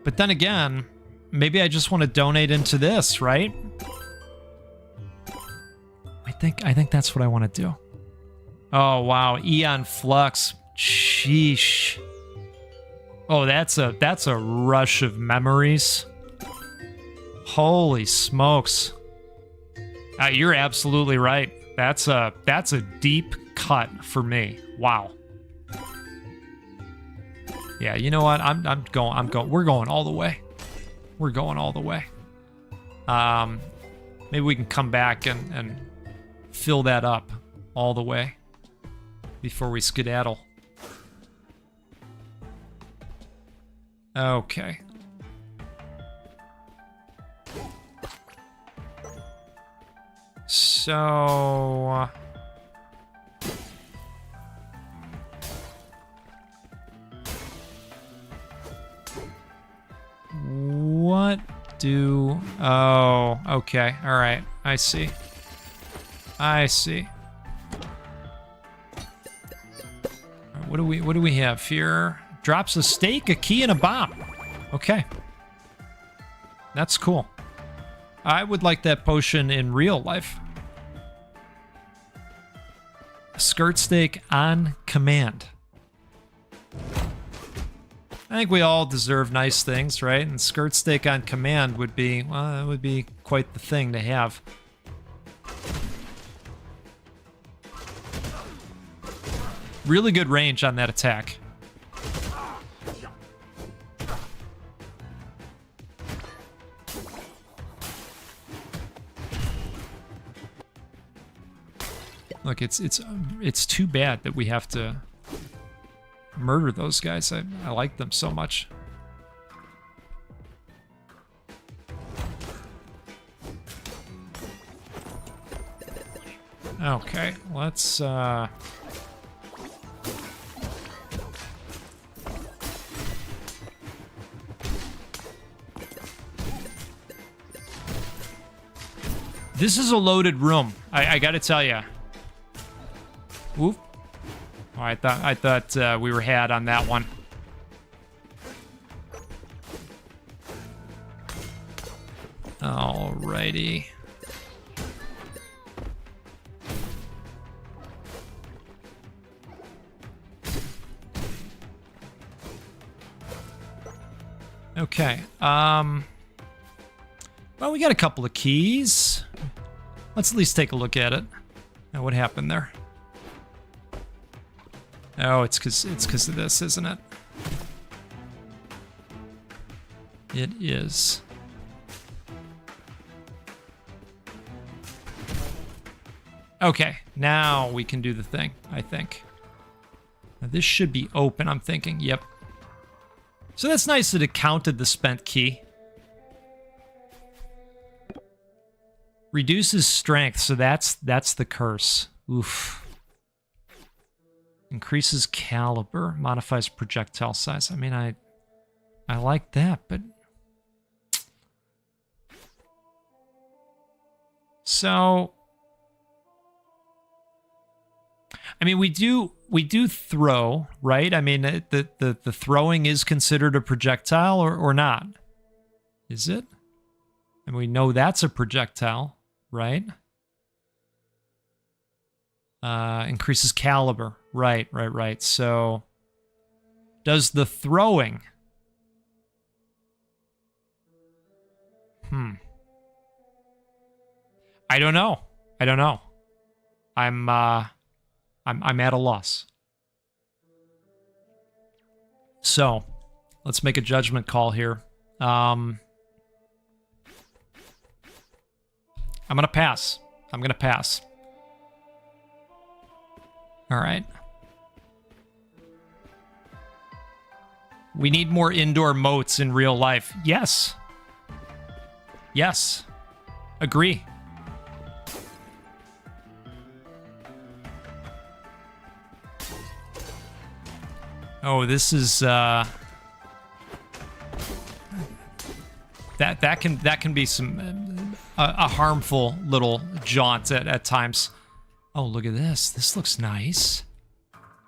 But then again, maybe I just want to donate into this, right? I think that's what I want to do. Oh wow, Eon Flux. Sheesh. Oh, that's a rush of memories. Holy smokes. You're absolutely right. That's a deep cut for me. Wow. Yeah, you know what? We're going all the way. We're going all the way. Maybe we can come back and fill that up all the way before we skedaddle. Okay. So what do... Oh, okay. All right. I see. I see. What do we have here? Drops a stake, a key, and a bomb. Okay. That's cool. I would like that potion in real life. Skirt stake on command. I think we all deserve nice things, right? And skirt stake on command would be, well, that would be quite the thing to have. Really good range on that attack. Look, it's too bad that we have to murder those guys. I like them so much. Okay, let's This is a loaded room. I gotta tell you. Oop. Oh, I thought we were had on that one. Alrighty. Okay. Well, we got a couple of keys. Let's at least take a look at it. Now, what happened there? Oh, it's because of this, isn't it? It is. Okay, now we can do the thing, I think. Now, this should be open, I'm thinking. Yep. So that's nice that it counted the spent key. Reduces strength, so that's the curse. Oof. Increases caliber, modifies projectile size. I mean, I like that, but... So... I mean, we do throw, right? I mean, the throwing is considered a projectile or not? Is it? And we know that's a projectile, right? Increases caliber. Right. So does the throwing. I don't know. I don't know. I'm at a loss. So, let's make a judgment call here. I'm gonna pass. I'm gonna pass. All right. We need more indoor moats in real life. Yes. Yes. Agree. Oh, this is that can be some a harmful little jaunt at times. Oh, look at this. This looks nice.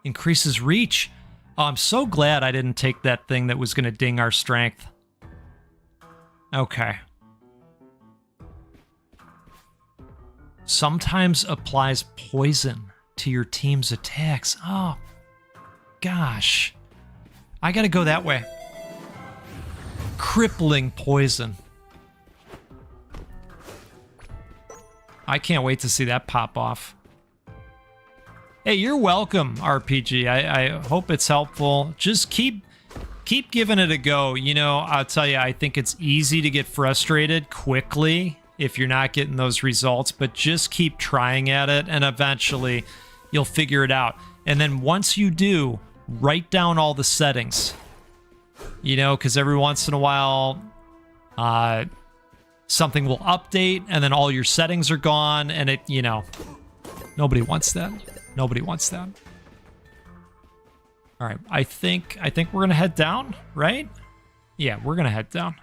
Increases reach. Oh, I'm so glad I didn't take that thing that was going to ding our strength. Okay. Sometimes applies poison to your team's attacks. Oh, gosh. I gotta go that way. Crippling poison. I can't wait to see that pop off. Hey, you're welcome, RPG. I hope it's helpful. Just keep giving it a go. You know, I'll tell you, I think it's easy to get frustrated quickly if you're not getting those results, but just keep trying at it, and eventually you'll figure it out. And then once you do, write down all the settings. You know, because every once in a while, something will update, and then all your settings are gone, and it, you know, nobody wants that. Nobody wants that. All right, I think we're gonna head down, right? Yeah, we're gonna head down.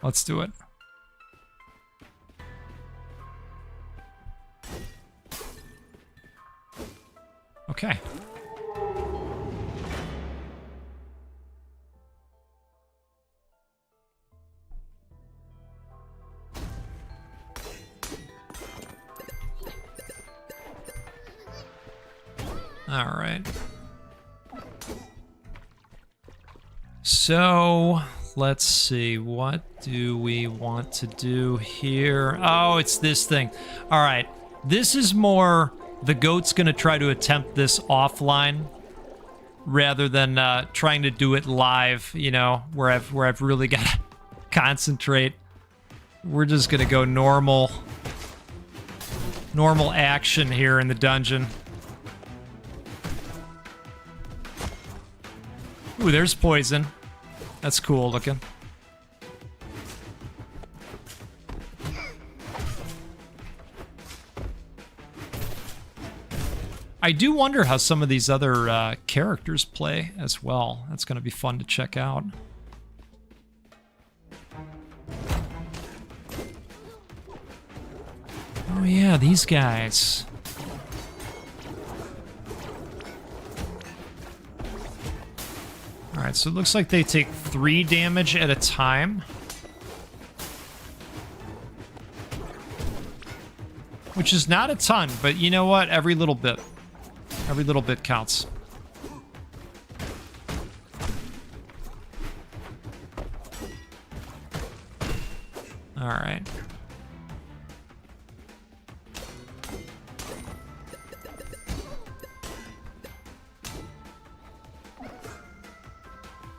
Let's do it. Okay. All right. So, let's see. What do we want to do here? Oh, it's this thing. All right. This is more the goat's going to try to attempt this offline rather than trying to do it live, you know, where I've really got to concentrate. We're just going to go normal action here in the dungeon. Ooh, there's poison. That's cool looking. I do wonder how some of these other characters play as well. That's going to be fun to check out. Oh yeah, these guys. Alright, so it looks like they take 3 damage at a time. Which is not a ton, but you know what? Every little bit counts. Alright.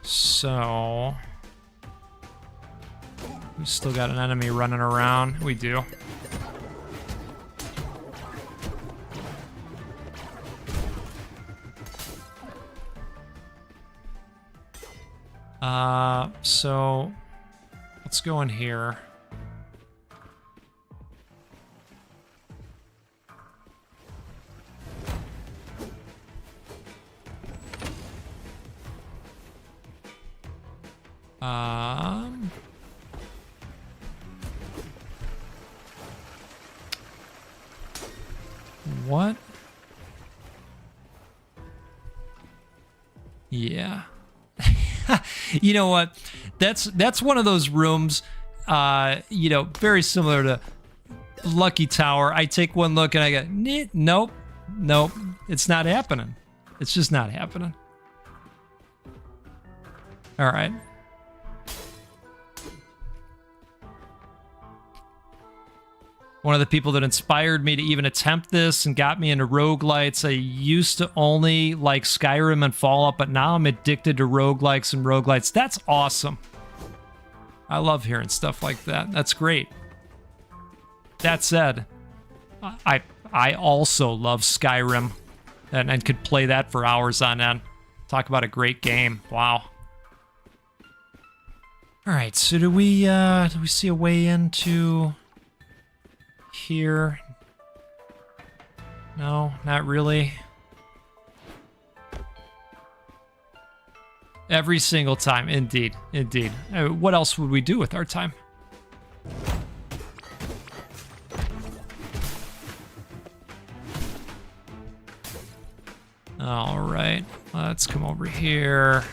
So, we still got an enemy running around. We do. So let's go in here. What? Yeah. You know what? That's one of those rooms, you know, very similar to Lucky Tower. I take one look and I go, nope, it's not happening. It's just not happening. All right. One of the people that inspired me to even attempt this and got me into roguelites. I used to only like Skyrim and Fallout, but now I'm addicted to roguelikes and roguelites. That's awesome. I love hearing stuff like that. That's great. That said, I also love Skyrim and could play that for hours on end. Talk about a great game. Wow. All right, so do we see a way into here? No, not really. Every single time, indeed, indeed. What else would we do with our time? All right, let's come over here.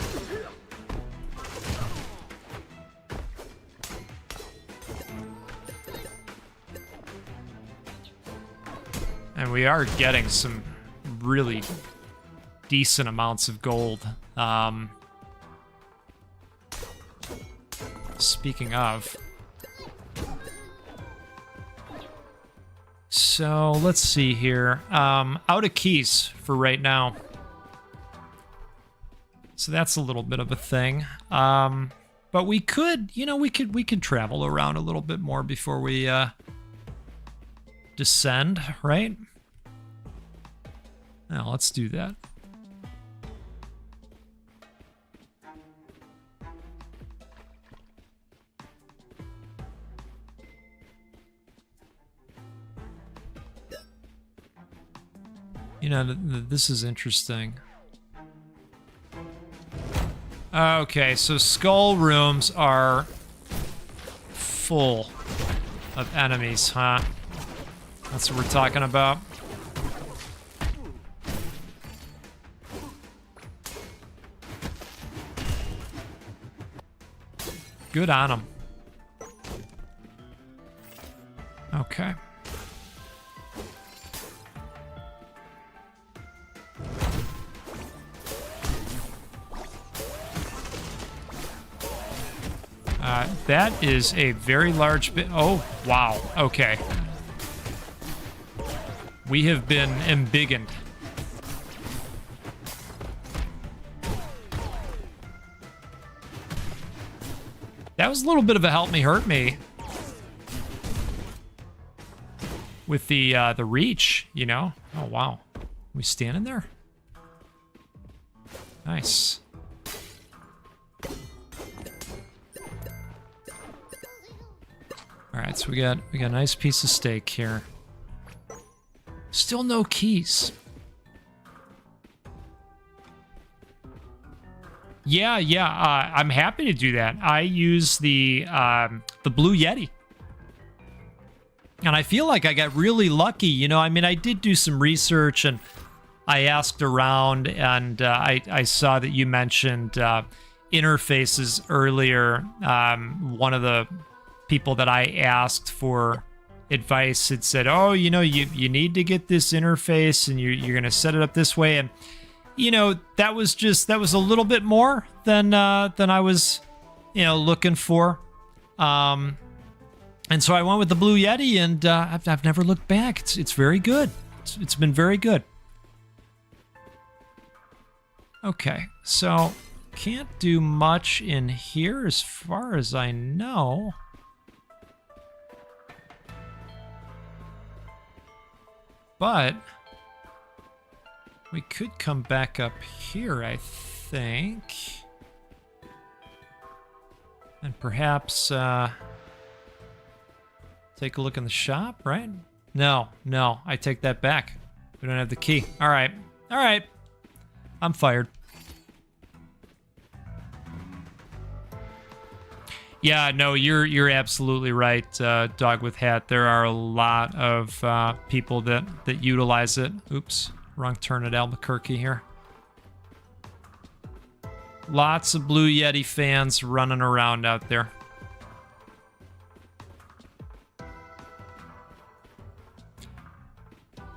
And we are getting some really decent amounts of gold. Speaking of. So let's see here. Out of keys for right now. So that's a little bit of a thing. But we could, you know, we could travel around a little bit more before we descend, right? Now let's do that. You know, this is interesting. Okay, so skull rooms are full of enemies, huh? That's what we're talking about. Good on them. Okay. That is a very large bit. Oh, wow. Okay. We have been embiggened. That was a little bit of a help me hurt me with the reach, you know. Oh wow, we standing there? Nice. All right, so we got a nice piece of steak here. Still no keys. Yeah, I'm happy to do that. I use the Blue Yeti. And I feel like I got really lucky, you know. I mean, I did do some research and I asked around, and I saw that you mentioned interfaces earlier. One of the people that I asked for advice had said, oh, you know, you need to get this interface and you're going to set it up this way. And you know, that was a little bit more than I was, you know, looking for. And so I went with the Blue Yeti, and I've never looked back. It's very good. It's been very good. Okay, so can't do much in here as far as I know. But we could come back up here, I think. And perhaps take a look in the shop, right? No, I take that back. We don't have the key. All right. I'm fired. Yeah, no, you're absolutely right, Dog with Hat. There are a lot of people that utilize it. Oops. Wrong turn at Albuquerque here. Lots of Blue Yeti fans running around out there.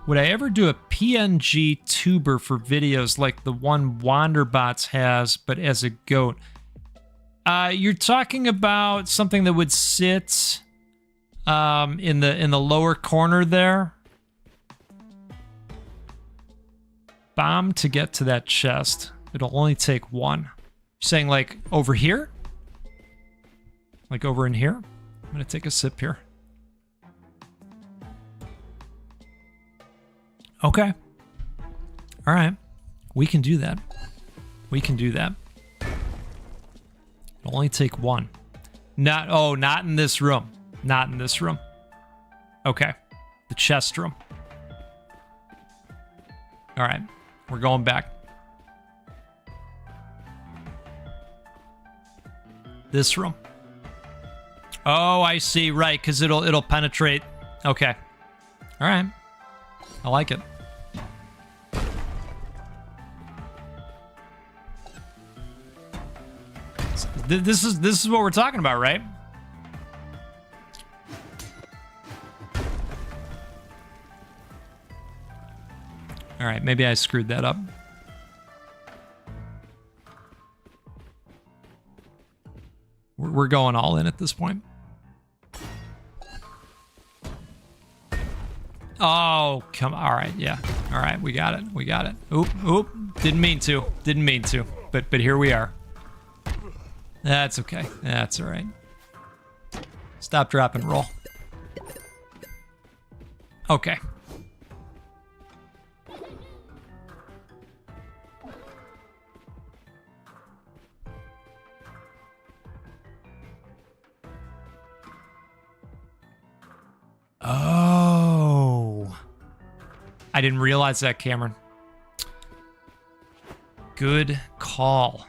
Would I ever do a PNG tuber for videos like the one Wanderbots has, but as a goat? You're talking about something that would sit in the lower corner there. Bomb to get to that chest. It'll only take one. You're saying like over here? Like over in here? I'm gonna take a sip here. Okay. All right. We can do that. We can do that. It'll only take one. Not in this room. Not in this room. Okay. The chest room. All right. We're going back. This room. Oh, I see. Right, because it'll penetrate. Okay. All right. I like it. This is what we're talking about, right? All right, maybe I screwed that up. We're going all in at this point. Oh, come on. All right, yeah. All right, we got it. We got it. Oop. Didn't mean to. Didn't mean to. But here we are. That's okay. That's all right. Stop, drop, and roll. Okay. Oh. I didn't realize that, Cameron. Good call.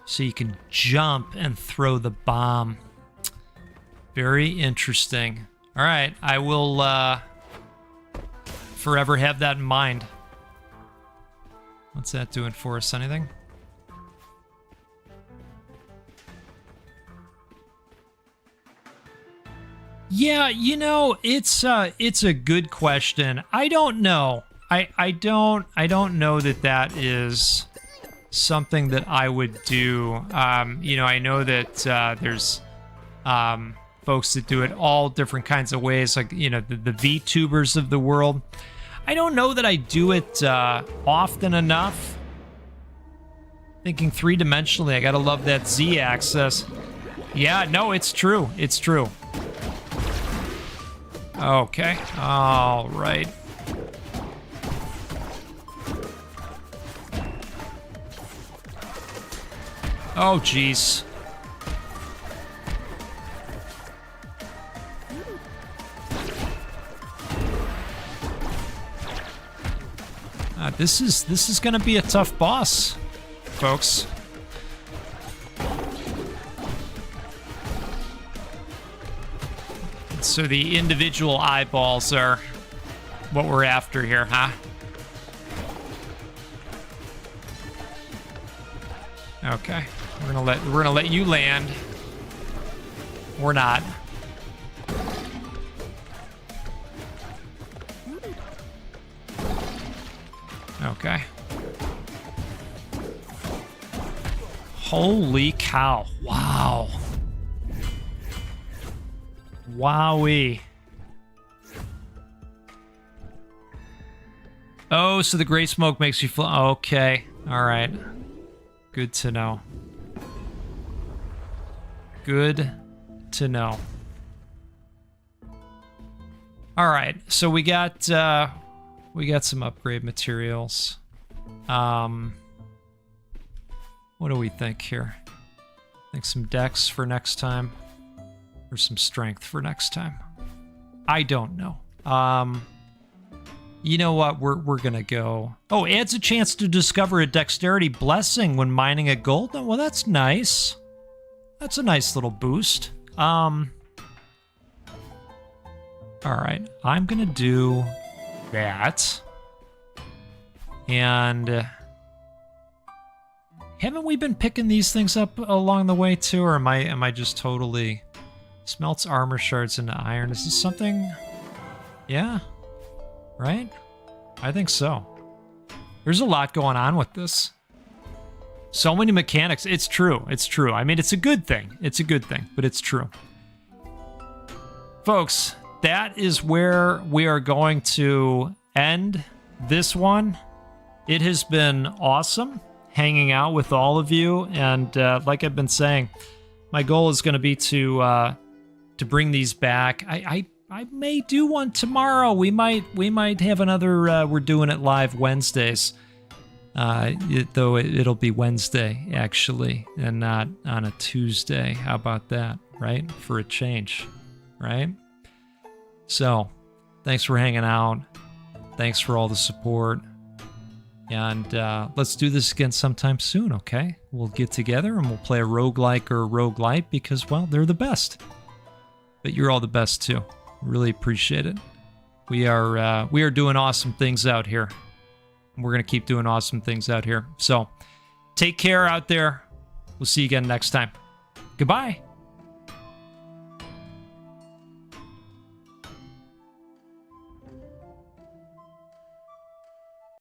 So you can jump and throw the bomb. Very interesting. All right, I will forever have that in mind. What's that doing for us? Anything? Yeah, you know, it's a good question. I don't know. I don't know that is something that I would do. You know, I know that there's folks that do it all different kinds of ways, like, you know, the VTubers of the world. I don't know that I do it often enough. Thinking three-dimensionally, I gotta love that Z-axis. Yeah, no, it's true. It's true. Okay, all right. Oh, jeez. This is gonna be a tough boss, folks. So the individual eyeballs are what we're after here, huh? Okay, we're gonna let you land. Or not. Okay. Holy cow! Wow. Wowee. Oh, so the gray smoke makes you fly. Okay. All right. Good to know. Good to know. All right. So we got some upgrade materials. What do we think here? I think some dex for next time. Or some strength for next time. I don't know. You know what? We're gonna go. Oh, adds a chance to discover a dexterity blessing when mining a gold. Oh, well, that's nice. That's a nice little boost. All right, I'm gonna do that. And haven't we been picking these things up along the way too, or am I just totally? Smelts armor shards into iron. Is this something? Yeah. Right? I think so. There's a lot going on with this. So many mechanics. It's true. It's true. I mean, it's a good thing. It's a good thing, but it's true. Folks, that is where we are going to end this one. It has been awesome hanging out with all of you, and like I've been saying, my goal is going to be to bring these back. I may do one tomorrow. We might have another. We're doing it live Wednesdays, though it'll be Wednesday actually, and not on a Tuesday. How about that? Right, for a change, right? So, thanks for hanging out. Thanks for all the support. And let's do this again sometime soon, okay? We'll get together and we'll play a roguelike or a roguelite because, well, they're the best. But you're all the best too. Really appreciate it. We are doing awesome things out here. We're going to keep doing awesome things out here. So, take care out there. We'll see you again next time. Goodbye.